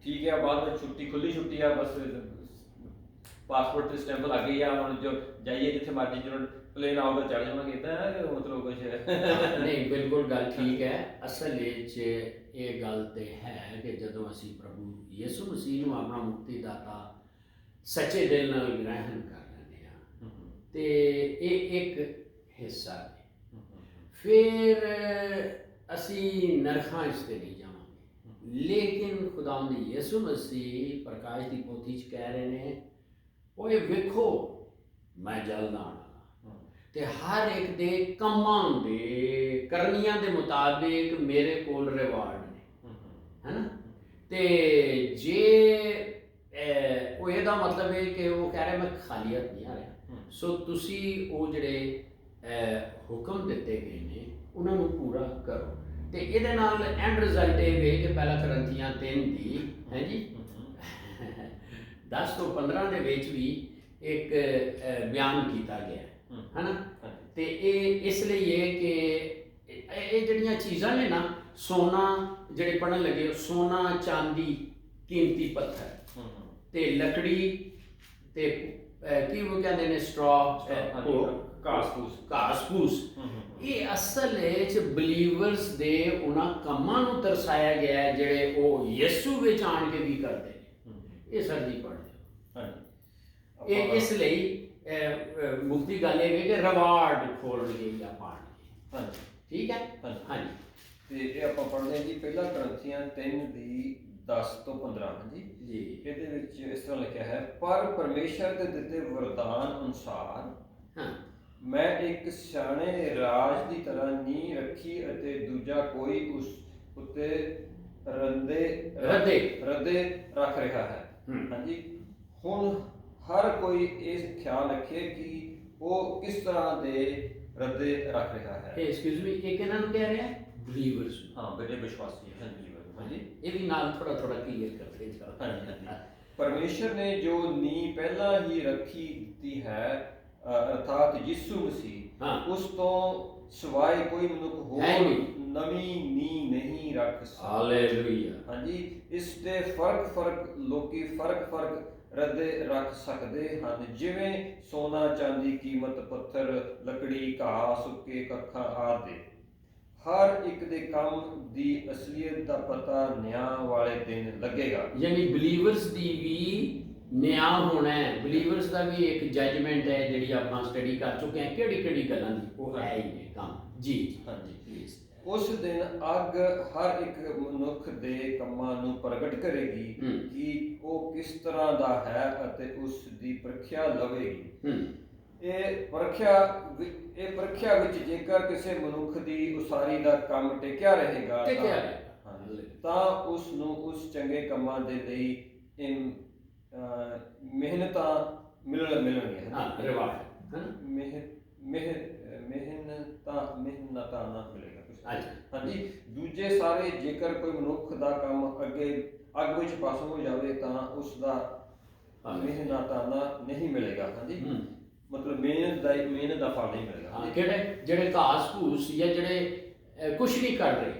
Speaker 1: ਠੀਕ ਹੈ, ਬਾਅਦ ਵਿੱਚ ਛੁੱਟੀ ਖੁੱਲੀ ਛੁੱਟੀ ਆ, ਬਸ ਪਾਸਪੋਰਟ ਤੇ ਸਟੈਂਪ ਲੱਗ ਗਈ ਆ, ਹੁਣ ਜੋ ਜਾਈਏ ਜਿੱਥੇ ਮਰਜ਼ੀ, ਚਲੋ ਪਲੇਨ ਆਊਗਾ ਚੜ ਜਾਵਾਂਗੇ, ਤਾਂ ਮਤਲਬ ਕੁਝ
Speaker 3: ਨਹੀਂ, ਬਿਲਕੁਲ ਗੱਲ ਠੀਕ ਹੈ। ਅਸਲ ਵਿੱਚ ਇਹ ਗੱਲ ਤੇ ਹੈ ਕਿ ਜਦੋਂ ਅਸੀਂ ਪ੍ਰਭੂ ਯਿਸੂ ਮਸੀਹ ਨੂੰ ਆਪਣਾ ਮੁਕਤੀਦਾਤਾ ਸੱਚੇ ਦਿਲ ਨਾਲ ਗ੍ਰਹਿਣ ਕਰ ਲੈਂਦੇ ਹਾਂ ਤੇ ਇਹ ਇੱਕ ਹਿੱਸਾ ਹੈ। ਫਿਰ ਅਸੀਂ ਨਰਕਾਂ 'ਚ ਤੇ ਨਹੀਂ ਜਾਵਾਂਗੇ, ਲੇਕਿਨ ਖੁਦਾਵੰਦ ਯਿਸੂ ਮਸੀਹ ਪ੍ਰਕਾਸ਼ ਦੀ ਪੋਥੀ 'ਚ ਕਹਿ ਰਹੇ ਨੇ, ਓਏ ਵੇਖੋ ਮੈਂ ਜਲਦ ਆਉਣਾ ਤੇ ਹਰ ਇੱਕ ਦੇ ਕੰਮਾਂ ਦੇ ਕਰਨੀਆਂ ਦੇ ਮੁਤਾਬਿਕ ਮੇਰੇ ਕੋਲ ਰਿਵਾਰਡ ਨੇ, ਹੈ ਨਾ। ਤੇ ਜੇ ਉਹ ਇਹਦਾ ਮਤਲਬ ਹੈ ਕਿ ਉਹ ਕਹਿ ਰਿਹਾ ਮੈਂ ਖਾਲੀ ਹੱਥ ਨਹੀਂ ਆ ਰਿਹਾ। ਸੋ ਤੁਸੀਂ ਉਹ ਜਿਹੜੇ ਹੁਕਮ ਦਿੱਤੇ ਗਏ ਨੇ ਉਹਨਾਂ ਨੂੰ ਪੂਰਾ ਕਰੋ। ਤੇ ਇਹਦੇ ਨਾਲ ਐਂਡ ਰਿਜ਼ਲਟ ਇਹ ਵੇ ਕਿ ਪਹਿਲਾ ਕਰੰਥੀਆਂ 3 ਦੀ ਹੈ ਜੀ 10 ਤੋਂ 15 ਦੇ ਵਿੱਚ ਵੀ ਇੱਕ ਬਿਆਨ ਕੀਤਾ ਗਿਆ ਹੈ ਨਾ। ਤੇ ਇਹ ਇਸ ਲਈ ਹੈ ਕਿ ਇਹ ਜਿਹੜੀਆਂ ਚੀਜ਼ਾਂ ਨੇ ਨਾ, ਸੋਨਾ ਜਿਹੜੇ ਪੜ੍ਹਨ ਲੱਗੇ, ਸੋਨਾ ਚਾਂਦੀ ਕੀਮਤੀ ਪੱਥਰ ਤੇ ਲੱਕੜੀ ਤੇ ਕੀ ਉਹ ਕਹਿੰਦੇ ਨੇ ਸਟ੍ਰॉ, ਘਾਸ-ਫੂਸ, ਇਹ ਅਸਲ ਵਿੱਚ ਬਲੀਵਰਸ ਦੇ ਉਹਨਾਂ ਕੰਮਾਂ ਨੂੰ ਦਰਸਾਇਆ ਗਿਆ ਹੈ ਜਿਹੜੇ ਉਹ ਯਿਸੂ ਵਿੱਚ ਆਣ ਕੇ ਵੀ ਕਰਦੇ ਨੇ। ਇਹ ਸਰਦੀ ਪੜ੍ਹਦੇ।
Speaker 1: ਹਾਂਜੀ,
Speaker 3: ਇਹ ਇਸ ਲਈ ਮੁਕਤੀ ਗੱਲ ਇਹ ਹੈ ਕਿ ਰਿਵਾਰਡ ਖੋਲਣਗੇ ਜਾਂ ਪਾਣਗੇ।
Speaker 1: ਹਾਂਜੀ
Speaker 3: ਠੀਕ ਹੈ।
Speaker 1: ਹਾਂਜੀ।
Speaker 3: ਹਾਂਜੀ
Speaker 1: ਤੇ ਇਹ ਆਪਾਂ ਪੜ੍ਹਦੇ ਹਾਂ ਜੀ ਪਹਿਲਾ ਕਰੰਥੀਆਂ 3 ਦੀ 10 ਤੋਂ 15 ਹਾਂਜੀ।
Speaker 3: ਜੀ
Speaker 1: ਇਹਦੇ ਵਿੱਚ ਇਸ ਤਰ੍ਹਾਂ ਲਿਖਿਆ ਹੈ, ਪਰ ਪਰਮੇਸ਼ਰ ਦੇ ਦਿੱਤੇ ਵਰਦਾਨ ਅਨੁਸਾਰ
Speaker 3: ਹਾਂ
Speaker 1: ਮੈਂ ਇੱਕ ਸਿਆਣੇ ਰਾਜ ਦੀ ਤਰ੍ਹਾਂ ਨੀਂਹ ਰੱਖੀ ਅਤੇ ਦੂਜਾ ਕੋਈ ਉਸ ਉੱਤੇ ਰੱਦੇ ਰੱਖ ਰਿਹਾ ਹੈ। ਹਾਂਜੀ, ਹੁਣ ਹਰ ਕੋਈ ਇਹ ਖਿਆਲ ਰੱਖੇ ਕਿ ਉਹ ਕਿਸ ਤਰ੍ਹਾਂ ਦੇ ਰੱਦੇ ਰੱਖ ਰਿਹਾ ਹੈ।
Speaker 3: ਐਕਸਕਿਊਜ਼ ਮੀ, ਇਹ ਕਿਹਨਾਂ ਨੂੰ ਕਹਿ ਰਿਹਾ? ਬਲੀਵਰਸ।
Speaker 1: ਹਾਂ, ਬੜੇ ਵਿਸ਼ਵਾਸੀ ਹਨ ਜੀ। ਹਾਂਜੀ,
Speaker 3: ਇਹ ਵੀ ਨਾਲ ਥੋੜਾ ਥੋੜਾ ਕਲੀਅਰ ਕਰਦੇ ਜਾਓ।
Speaker 1: ਹਾਂਜੀ ਹਾਂਜੀ। ਪਰਮੇਸ਼ਰ ਨੇ ਜੋ ਨੀਂਹ ਪਹਿਲਾਂ ਹੀ ਰੱਖੀ ਦਿੱਤੀ ਹੈ, ਅਰਥਾਤ ਯਿਸੂ ਮਸੀਹ,
Speaker 3: ਹਾਂ।
Speaker 1: ਉਸ ਤੋਂ ਸਿਵਾਏ ਕੋਈ ਮਨੁੱਖ
Speaker 3: ਹੈ
Speaker 1: ਹੋਰ
Speaker 3: ਨਹੀਂ।
Speaker 1: ਨਵੀਂ ਨੀਂਹ ਨਹੀਂ ਰੱਖ ਸਕਦਾ।
Speaker 3: ਹਾਲੇਲੂਇਆ।
Speaker 1: ਹਾਂਜੀ, ਇਸ ਦੇ ਲੋਕੀ ਫਰਕ ਰੱਦੇ ਰੱਖ ਸਕਦੇ ਹਨ, ਜਿਵੇਂ ਸੋਨਾ, ਚਾਂਦੀ, ਕੀਮਤ, ਪੱਥਰ, ਲੱਕੜੀ, ਘਾਹ, ਸੁੱਕੇ ਕੱਖਾਂ ਆਦਿ ਦੇ। ਹਰ ਇੱਕ ਦੇ ਕੰਮ ਦੀ ਅਸਲੀਅਤ ਦਾ ਪਤਾ ਨਿਆਂ ਵਾਲੇ ਦਿਨ ਲੱਗੇਗਾ।
Speaker 3: ਯਾਨੀ ਬਲੀਵਰਸ ਦੀ ਵੀ ਨਿਆਂ ਹੋਣਾ ਹੈ। ਬਲੀਵਰਸ ਦਾ ਵੀ ਇੱਕ ਜੱਜਮੈਂਟ ਹੈ ਜਿਹੜੀ ਆਪਾਂ ਸਟੱਡੀ ਕਰ ਚੁੱਕੇ ਹਾਂ, ਕਿਹੜੀ ਗੱਲਾਂ ਦੀ, ਉਹ ਹੈ ਹੀ ਨੇ ਕੰਮ। ਜੀ
Speaker 1: ਹਾਂਜੀ।
Speaker 3: ਪਲੀਜ਼।
Speaker 1: ਉਸ ਦਿਨ ਅੱਗ ਹਰ ਇੱਕ ਮਨੁੱਖ ਦੇ ਕੰਮਾਂ ਨੂੰ ਪ੍ਰਗਟ ਕਰੇਗੀ ਕਿ ਉਹ ਕਿਸ ਤਰ੍ਹਾਂ ਦਾ ਹੈ ਅਤੇ ਉਸ ਦੀ ਪ੍ਰੀਖਿਆ ਲਵੇਗੀ। ਇਹ ਪ੍ਰੀਖਿਆ ਵਿੱਚ ਜੇਕਰ ਕਿਸੇ ਮਨੁੱਖ ਦੀ ਉਸਾਰੀ ਦਾ ਕੰਮ ਟਿਕਿਆ ਰਹੇਗਾ ਤਾਂ ਉਸ ਨੂੰ ਉਸ ਚੰਗੇ ਕੰਮਾਂ ਦੇ ਲਈ ਮਿਹਨਤਾਂ ਮਿਲਣਗੀਆਂ।
Speaker 3: ਹਾਂ, ਰਿਵਾਰਡ
Speaker 1: ਮਿਹਨਤਾਂ ਨਾ ਮਿਲੇਗਾ ਕੁਛ।
Speaker 3: ਹਾਂਜੀ।
Speaker 1: ਹਾਂਜੀ, ਦੂਜੇ ਸਾਰੇ ਜੇਕਰ ਕੋਈ ਮਨੁੱਖ ਦਾ ਕੰਮ ਅੱਗ ਵਿੱਚ ਭਸਮ ਹੋ ਜਾਵੇ ਤਾਂ ਉਸ ਦਾ ਮਿਹਨਤਾਨਾ ਨਹੀਂ ਮਿਲੇਗਾ। ਹਾਂਜੀ, ਮਤਲਬ ਮਿਹਨਤ ਦਾ ਫਲ ਨਹੀਂ ਮਿਲੇਗਾ।
Speaker 3: ਹਾਂ, ਜਿਹੜੇ ਘਾਸ ਘੂਸ ਜਾਂ ਜਿਹੜੇ ਕੁਛ ਨਹੀਂ ਕਰ ਰਹੇ,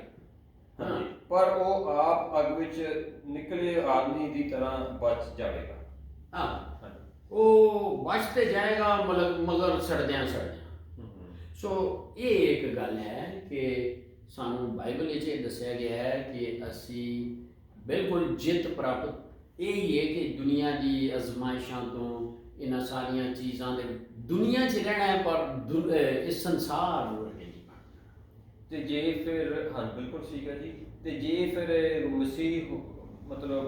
Speaker 1: ਹਾਂਜੀ, ਪਰ ਉਹ ਆਪ ਅੱਗ ਵਿੱਚ ਨਿਕਲੇ ਆਦਮੀ ਦੀ ਤਰ੍ਹਾਂ ਬਚ ਜਾਵੇਗਾ।
Speaker 3: ਹਾਂ, ਉਹ ਬਚ ਤੇ ਜਾਏਗਾ ਮਗਰ ਸੜਦਿਆਂ। ਸੋ ਇਹ ਇੱਕ ਗੱਲ ਹੈ ਕਿ ਸਾਨੂੰ ਬਾਈਬਲ ਵਿੱਚ ਇਹ ਦੱਸਿਆ ਗਿਆ ਹੈ ਕਿ ਅਸੀਂ ਬਿਲਕੁਲ ਜਿੱਤ ਪ੍ਰਾਪਤ ਇਹ ਹੀ ਹੈ ਕਿ ਦੁਨੀਆ ਦੀ ਅਜ਼ਮਾਇਸ਼ਾਂ ਤੋਂ, ਇਹਨਾਂ ਸਾਰੀਆਂ ਚੀਜ਼ਾਂ ਦੇ ਦੁਨੀਆ 'ਚ ਰਹਿਣਾ ਹੈ, ਪਰ ਇਸ ਸੰਸਾਰ ਨੂੰ ਨਹੀਂ ਬਣਨਾ।
Speaker 1: ਤੇ ਜੇ ਫਿਰ ਹਾਂ, ਬਿਲਕੁਲ ਠੀਕ ਹੈ ਜੀ। ਤੇ ਜੇ ਫਿਰ ਮਸੀਹ ਮਤਲਬ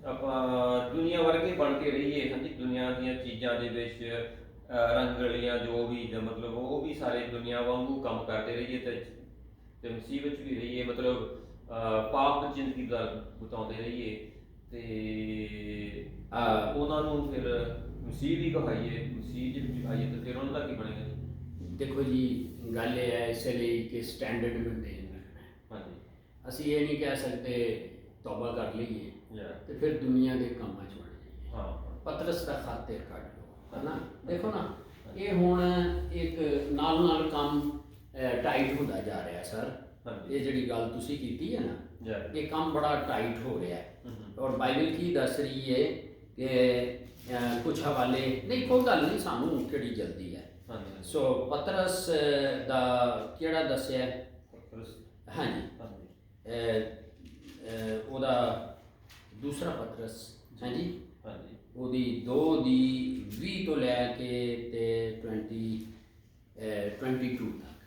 Speaker 1: ਆਪਾਂ ਦੁਨੀਆ ਵਰਗੇ ਬਣ ਕੇ ਰਹੀਏ, ਹਾਂਜੀ, ਦੁਨੀਆ ਦੀਆਂ ਚੀਜ਼ਾਂ ਦੇ ਵਿੱਚ ਰੰਗਲੀਆਂ ਜੋ ਵੀ ਮਤਲਬ ਉਹ ਵੀ ਸਾਰੇ ਦੁਨੀਆ ਵਾਂਗੂ ਕੰਮ ਕਰਦੇ ਰਹੀਏ ਤੇ ਮਸੀਹ ਵਿੱਚ ਵੀ ਰਹੀਏ, ਮਤਲਬ ਪਾਪ ਜ਼ਿੰਦਗੀ ਦਾ ਬਿਤਾਉਂਦੇ ਰਹੀਏ ਤੇ ਉਹਨਾਂ ਨੂੰ ਫਿਰ ਮਸੀਹ ਵੀ ਕਹਾਈਏ, ਮਸੀਹ ਜੀ ਆਈਏ ਤਾਂ ਫਿਰ ਉਹਨਾਂ ਦਾ ਕੀ ਬਣੇਗਾ ਜੀ?
Speaker 3: ਦੇਖੋ ਜੀ, ਗੱਲ ਇਹ ਹੈ ਇਸ ਲਈ ਕਿ ਸਟੈਂਡਰਡ ਮੇਨਟੇਨ ਰੱਖਣਾ ਹੈ।
Speaker 1: ਹਾਂਜੀ,
Speaker 3: ਅਸੀਂ ਇਹ ਨਹੀਂ ਕਹਿ ਸਕਦੇ ਤੌਬਾ ਕਰ ਲਈਏ ਤੇ ਫਿਰ ਦੁਨੀਆ ਦੇ ਕੰਮਾਂ 'ਚ ਵੜ ਜਾਈਏ।
Speaker 1: ਹਾਂ,
Speaker 3: ਪਤਰਸ ਦਾ ਖਾਤੇ ਕੱਢ ਲਓ, ਹੈ ਨਾ। ਦੇਖੋ ਨਾ, ਇਹ ਹੁਣ ਇੱਕ ਨਾਲ ਕੰਮ ਟਾਈਟ ਹੁੰਦਾ ਜਾ ਰਿਹਾ ਸਰ। ਇਹ ਜਿਹੜੀ ਗੱਲ ਤੁਸੀਂ ਕੀਤੀ ਹੈ ਨਾ, ਇਹ ਕੰਮ ਬੜਾ ਟਾਈਟ ਹੋ ਰਿਹਾ ਹੈ। ਔਰ ਬਾਈਬਲ ਕੀ ਦੱਸ ਰਹੀ ਹੈ ਕਿ ਕੁਝ ਹਵਾਲੇ ਨਹੀਂ, ਕੋਈ ਗੱਲ ਨਹੀਂ, ਸਾਨੂੰ ਕਿਹੜੀ ਜਲਦੀ ਹੈ। ਸੋ ਪਤਰਸ ਦਾ ਕਿਹੜਾ ਦੱਸਿਆ? ਹਾਂਜੀ, ਉਹਦਾ ਦੂਸਰਾ ਪਤਰਸ, ਹਾਂਜੀ, ਉਹਦੀ 2:20 ਤੋਂ ਲੈ ਕੇ ਤੇ 22 ਤੱਕ।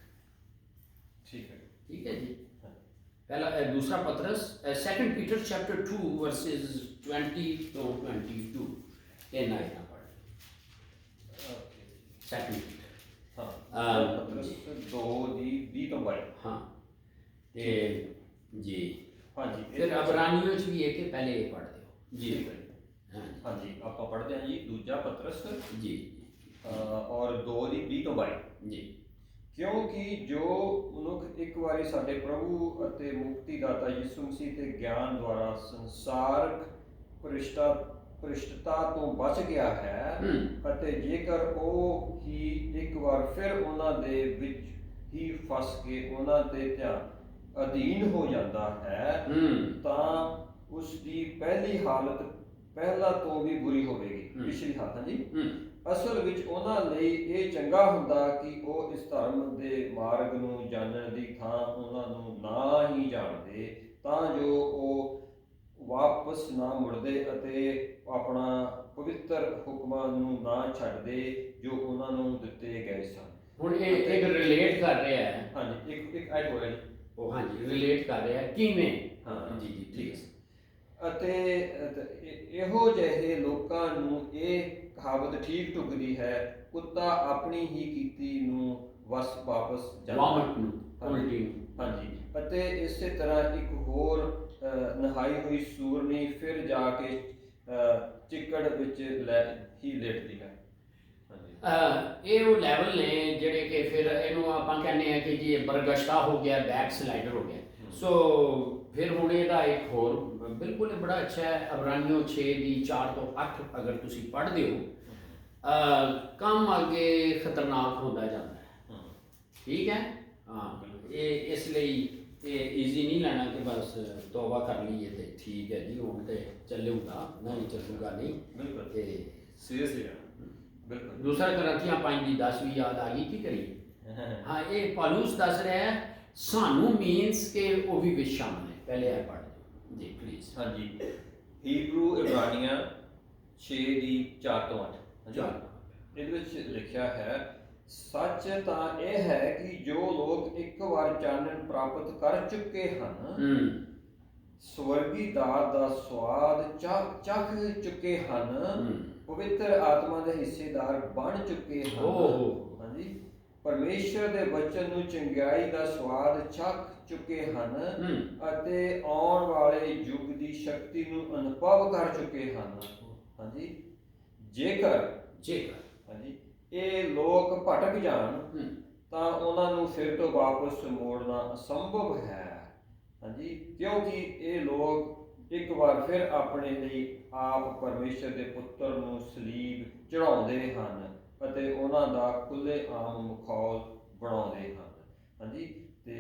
Speaker 3: ਠੀਕ ਹੈ ਜੀ। ਪਹਿਲਾ ਦੂਸਰਾ ਪਤਰਸ, 2 ਪੀਟਰ ਚੈਪਟਰ 2 ਵਰਸਿਸ 20 ਤੋਂ 22 ਇਹ ਨਾ ਪੜ੍ਹ। 2 ਪੀਟਰ
Speaker 1: ਪਤਰਸ 2:20 ਤੋਂ 22।
Speaker 3: ਹਾਂ, ਤੇ ਜੀ
Speaker 1: ਹਾਂਜੀ,
Speaker 3: ਫਿਰ ਅਬਰਾਨੀਆਂ 'ਚ ਵੀ ਹੈ ਕਿ ਪਹਿਲੇ ਇਹ ਪੜ੍ਹ ਦਿਓ ਜੀ।
Speaker 1: ਹਾਂਜੀ, ਆਪਾਂ ਪੜ੍ਹਦੇ ਹਾਂ ਜੀ ਦੂਜਾ ਪਤਰਸ
Speaker 3: ਜੀ
Speaker 1: ਔਰ 2:20 ਤੋਂ 22
Speaker 3: ਜੀ।
Speaker 1: ਕਿਉਂਕਿ ਜੋ ਮਨੁੱਖ ਇੱਕ ਵਾਰੀ ਸਾਡੇ ਪ੍ਰਭੂ ਅਤੇ ਮੁਕਤੀਦਾਤਾ ਯਿਸੂ ਮਸੀਹ ਦੇ ਗਿਆਨ ਦੁਆਰਾ ਸੰਸਾਰਕ ਭ੍ਰਿਸ਼ਟਤਾ ਤੋਂ ਬਚ ਗਿਆ ਹੈ ਅਤੇ ਜੇਕਰ ਉਹ ਹੀ ਇੱਕ ਵਾਰ ਫਿਰ ਉਹਨਾਂ ਦੇ ਵਿੱਚ ਹੀ ਫਸ ਕੇ ਉਹਨਾਂ ਦੇ ਧਿਆਨ ਅਧੀਨ ਹੋ ਜਾਂਦਾ ਹੈ ਤਾਂ ਉਸ ਦੀ ਪਹਿਲੀ ਹਾਲਤ ਪਹਿਲਾਂ ਤੋਂ ਵੀ ਬੁਰੀ ਹੋਵੇਗੀ। ਪਿਛਲੀ ਹਾਲਤ ਜੀ ਅਸਲ ਵਿੱਚ ਉਹਨਾਂ ਲਈ ਇਹ ਚੰਗਾ ਹੁੰਦਾ ਕਿ ਉਹ ਇਸ ਧਰਮ ਦੇ ਮਾਰਗ ਨੂੰ ਜਾਣਨ ਦੀ ਥਾਂ ਉਹਨਾਂ ਨੂੰ ਨਾ ਹੀ ਜਾਣਦੇ, ਤਾਂ ਜੋ ਉਹ ਵਾਪਸ ਨਾ ਮੁੜਦੇ ਅਤੇ ਆਪਣਾ ਪਵਿੱਤਰ ਹੁਕਮਾਂ ਨੂੰ ਨਾ ਛੱਡਦੇ ਜੋ ਉਹਨਾਂ ਨੂੰ ਦਿੱਤੇ ਗਏ ਸਨ।
Speaker 3: ਹੁਣ ਇਹ ਇੱਕ ਰਿਲੇਟ ਕਰ ਰਿਹਾ ਹੈ।
Speaker 1: ਹਾਂਜੀ, ਇੱਕ ਐਡ ਹੋ ਰਿਹਾ ਜੀ।
Speaker 3: ਉਹ ਹਾਂਜੀ ਰਿਲੇਟ ਕਰ ਰਿਹਾ ਕਿਵੇਂ।
Speaker 1: ਹਾਂ
Speaker 3: ਜੀ ਜੀ ਠੀਕ ਹੈ।
Speaker 1: ਅਤੇ ਇਹੋ ਜਿਹੇ ਲੋਕਾਂ ਨੂੰ ਇਹ ਕਹਾਵਤ ਠੀਕ ਢੁੱਕਦੀ ਹੈ, ਕੁੱਤਾ ਆਪਣੀ ਹੀ ਕੀਤੀ ਨੂੰ ਵਾਪਸ ਜਾਂਦਾ।
Speaker 3: ਵਾਮਟ ਨੂੰ ਉਲਟੀ ਨੂੰ।
Speaker 1: ਹਾਂਜੀ, ਅਤੇ ਇਸੇ ਤਰ੍ਹਾਂ ਇੱਕ ਹੋਰ ਨਹਾਈ ਹੋਈ ਸੂਰਨੀ ਫਿਰ ਜਾ ਕੇ ਚਿੱਕੜ ਵਿੱਚ ਲੇਟਦੀ ਹੈ।
Speaker 3: ਇਹ ਉਹ ਲੈਵਲ ਨੇ ਜਿਹੜੇ ਕਿ ਫਿਰ ਇਹਨੂੰ ਆਪਾਂ ਕਹਿੰਦੇ ਆ ਕਿ ਜੀ ਇਹ ਬਰਗਸ਼ਤਾ ਹੋ ਗਿਆ, ਬੈਕ ਸਲਾਈਡਰ ਹੋ ਗਿਆ। ਸੋ ਫਿਰ ਹੁਣ ਇਹਦਾ ਇੱਕ ਹੋਰ ਬਿਲਕੁਲ ਬੜਾ ਅੱਛਾ ਹੈ, ਅਬਰਾਨੀਓ 6 ਦੀ 4 ਤੋਂ 8 ਅਗਰ ਤੁਸੀਂ ਪੜ੍ਹਦੇ ਹੋ, ਕੰਮ ਅੱਗੇ ਖਤਰਨਾਕ ਹੁੰਦਾ ਜਾਂਦਾ ਹੈ। ਠੀਕ ਹੈ। ਹਾਂ, ਇਹ ਇਸ ਲਈ ਇਹ ਈਜ਼ੀ ਨਹੀਂ ਲੈਣਾ ਕਿ ਬਸ ਤੋਬਾ ਕਰ ਲਈਏ ਤੇ ਠੀਕ ਹੈ ਜੀ ਹੁਣ ਤੇ ਚੱਲੂਗਾ, ਨਹੀਂ ਚੱਲੂਗਾ ਨਹੀਂ।
Speaker 1: ਬਿਲਕੁਲ
Speaker 3: ਤੇ
Speaker 1: ਸੀਰੀਅਸਲੀ ਬਿਲਕੁਲ।
Speaker 3: ਦੂਸਰਾ ਗ੍ਰੰਥੀਆਂ 5 ਦੀ 10 ਵੀ ਯਾਦ ਆ ਗਈ, ਕੀ ਕਰੀਏ। ਹਾਂ, ਇਹ ਪਾਲੂਸ ਦੱਸ ਰਿਹਾ ਹੈ ਸਾਨੂੰ ਮੀਨਸ ਕਿ ਉਹ ਵੀ ਵਿੱਚ ਸ਼ਾਮਲ ਹੈ। ਪਹਿਲੇ ਆ ਪੜ੍ਹ ਦਿਓ ਜੀ ਪਲੀਜ਼।
Speaker 1: ਹਾਂਜੀ, ਹੀਬਰੂ ਇਬਰਾਨੀਆਂ 6 ਦੀ 4 ਤੋਂ 8। ਇਹਦੇ ਵਿੱਚ ਲਿਖਿਆ ਹੈ, ਸੱਚ ਤਾਂ ਇਹ ਹੈ ਕਿ ਜੋ ਲੋਕ ਇੱਕ ਵਾਰ ਚਾਨਣ ਪ੍ਰਾਪਤ ਕਰ ਚੁੱਕੇ ਹਨ, ਸਵਰਗੀ ਦਾਤ ਦਾ ਸਵਾਦ ਚੱਖ ਚੁੱਕੇ ਹਨ, ਪਵਿੱਤਰ ਆਤਮਾ ਦੇ ਹਿੱਸੇਦਾਰ ਬਣ ਚੁੱਕੇ ਹਨ। ਹਾਂਜੀ, ਪਰਮੇਸ਼ਰ ਦੇ ਵਚਨ ਨੂੰ ਚੰਗਿਆਈ ਦਾ ਸਵਾਦ ਚੱਖ ਚੁੱਕੇ ਹਨ ਅਤੇ ਆਉਣ ਵਾਲੇ ਯੁੱਗ ਦੀ ਸ਼ਕਤੀ ਨੂੰ ਅਨੁਭਵ ਕਰ ਚੁੱਕੇ ਹਨ। ਹਾਂਜੀ, ਜੇਕਰ ਹਾਂਜੀ ਇਹ ਲੋਕ ਭਟਕ ਜਾਣ ਤਾਂ ਉਹਨਾਂ ਨੂੰ ਫਿਰ ਤੋਂ ਵਾਪਸ ਮੋੜਨਾ ਅਸੰਭਵ ਹੈ। ਹਾਂਜੀ, ਕਿਉਂਕਿ ਇਹ ਲੋਕ ਇੱਕ ਵਾਰ ਫਿਰ ਆਪਣੇ ਲਈ ਆਪ ਪਰਮੇਸ਼ਰ ਦੇ ਪੁੱਤਰ ਨੂੰ ਸਲੀਬ ਚੜਾਉਂਦੇ ਹਨ ਅਤੇ ਉਹਨਾਂ ਦਾ ਖੁੱਲੇ ਆਮ ਮਖੌਲ ਬਣਾਉਂਦੇ ਹਨ। ਹਾਂਜੀ, ਤੇ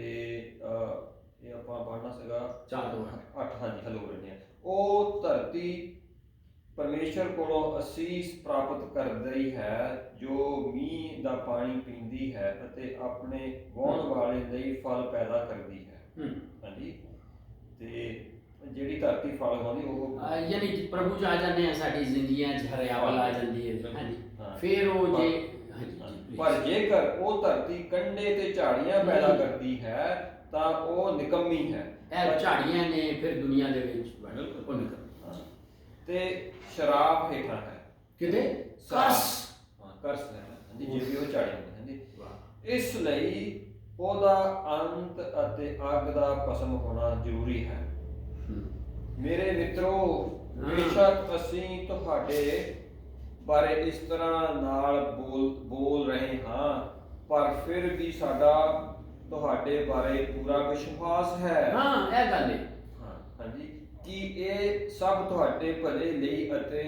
Speaker 1: ਇਹ ਆਪਾਂ ਪੜ੍ਹਨਾ ਸੀਗਾ
Speaker 3: 4 ਤੋਂ
Speaker 1: 8। ਹਾਂਜੀ, ਹਲੋ ਰਹੇ ਹਾਂ। ਉਹ ਧਰਤੀ ਪਰਮੇਸ਼ਰ ਕੋਲੋਂ ਅਸੀਸ ਪ੍ਰਾਪਤ ਕਰਦੀ ਹੈ ਜੋ ਮੀਂਹ ਦਾ ਪਾਣੀ ਪੀਂਦੀ ਹੈ ਅਤੇ ਆਪਣੇ ਵਾਹੁਣ ਵਾਲੇ ਲਈ ਫਲ ਪੈਦਾ ਕਰਦੀ ਹੈ। ਹਾਂਜੀ, ਤੇ ਜਿਹੜੀ ਧਰਤੀ ਫਲ ਪਾਉਂਦੀ ਉਹ
Speaker 3: ਯਾਨੀ ਪ੍ਰਭੂ ਚ ਆ ਜਾਂਦੇ ਆ, ਸਾਡੀ ਜ਼ਿੰਦਗੀਆਂ 'ਚ ਹਰਿਆਵਲ ਆ ਜਾਂਦੀ ਹੈ। ਹਾਂਜੀ, ਫਿਰ ਉਹ ਜੇ
Speaker 1: ਪਰ ਜੇਕਰ ਉਹ ਧਰਤੀ ਕੰਡੇ ਤੇ ਝਾੜੀਆਂ ਪੈਦਾ ਕਰਦੀ ਹੈ ਤਾਂ ਉਹ ਨਿਕੰਮੀ ਹੈ।
Speaker 3: ਇਹ ਝਾੜੀਆਂ ਨੇ ਫਿਰ ਦੁਨੀਆ ਦੇ ਵਿੱਚ ਉਹ ਨਿਕਲ
Speaker 1: ਤੇ ਸ਼ਰਾਬ ਹੇਠਾਂ ਹੈ।
Speaker 3: ਕਿਤੇ ਕਰਸ
Speaker 1: ਹੈ। ਹਾਂਜੀ, ਜੇ ਵੀ ਉਹ ਝਾੜੀ ਹੁੰਦੀ। ਹਾਂਜੀ, ਇਸ ਲਈ ਉਹਦਾ ਅੰਤ ਅਤੇ ਅੱਗ ਦਾ ਭਸਮ ਹੋਣਾ ਜ਼ਰੂਰੀ ਹੈ। ਮੇਰੇ ਮਿੱਤਰੋ, ਬੇਸ਼ੱਕ ਅਸੀਂ ਤੁਹਾਡੇ ਬਾਰੇ ਇਸ ਤਰ੍ਹਾਂ ਨਾਲ ਬੋਲ ਰਹੇ ਹਾਂ, ਪਰ ਫਿਰ ਵੀ ਸਾਡਾ ਤੁਹਾਡੇ ਬਾਰੇ ਪੂਰਾ ਵਿਸ਼ਵਾਸ ਹੈ।
Speaker 3: ਹਾਂ, ਇਹ ਗੱਲ ਹੈ।
Speaker 1: ਹਾਂਜੀ, ਕਿ ਇਹ ਸਭ ਤੁਹਾਡੇ ਭਲੇ ਲਈ ਅਤੇ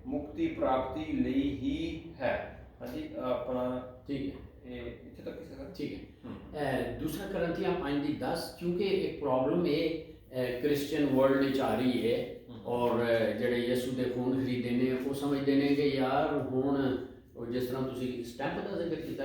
Speaker 1: ਮੁਕਤੀ ਪ੍ਰਾਪਤੀ ਲਈ ਹੀ ਹੈ। ਹਾਂਜੀ, ਆਪਣਾ ਠੀਕ ਹੈ। ਇਹ ਇੱਥੇ ਤੱਕ ਸੀਗਾ। ਠੀਕ ਹੈ।
Speaker 3: ਦੂਸਰਾ ਗ੍ਰੰਥੀਆਂ 5 ਦੀ 10, ਕਿਉਂਕਿ ਇੱਕ ਪ੍ਰੋਬਲਮ ਇਹ ਕ੍ਰਿਸਚੀਅਨ ਵਰਲਡ ਵਿੱਚ ਆ ਰਹੀ ਹੈ ਔਰ ਜਿਹੜੇ ਯਿਸੂ ਦੇ ਖੂਨ ਖਰੀਦੇ ਨੇ ਉਹ ਸਮਝਦੇ ਨੇ ਕਿ ਯਾਰ ਹੁਣ ਉਹ ਜਿਸ ਤਰ੍ਹਾਂ ਤੁਸੀਂ ਸਟੈਂਪ ਦਾ ਜ਼ਿਕਰ ਕੀਤਾ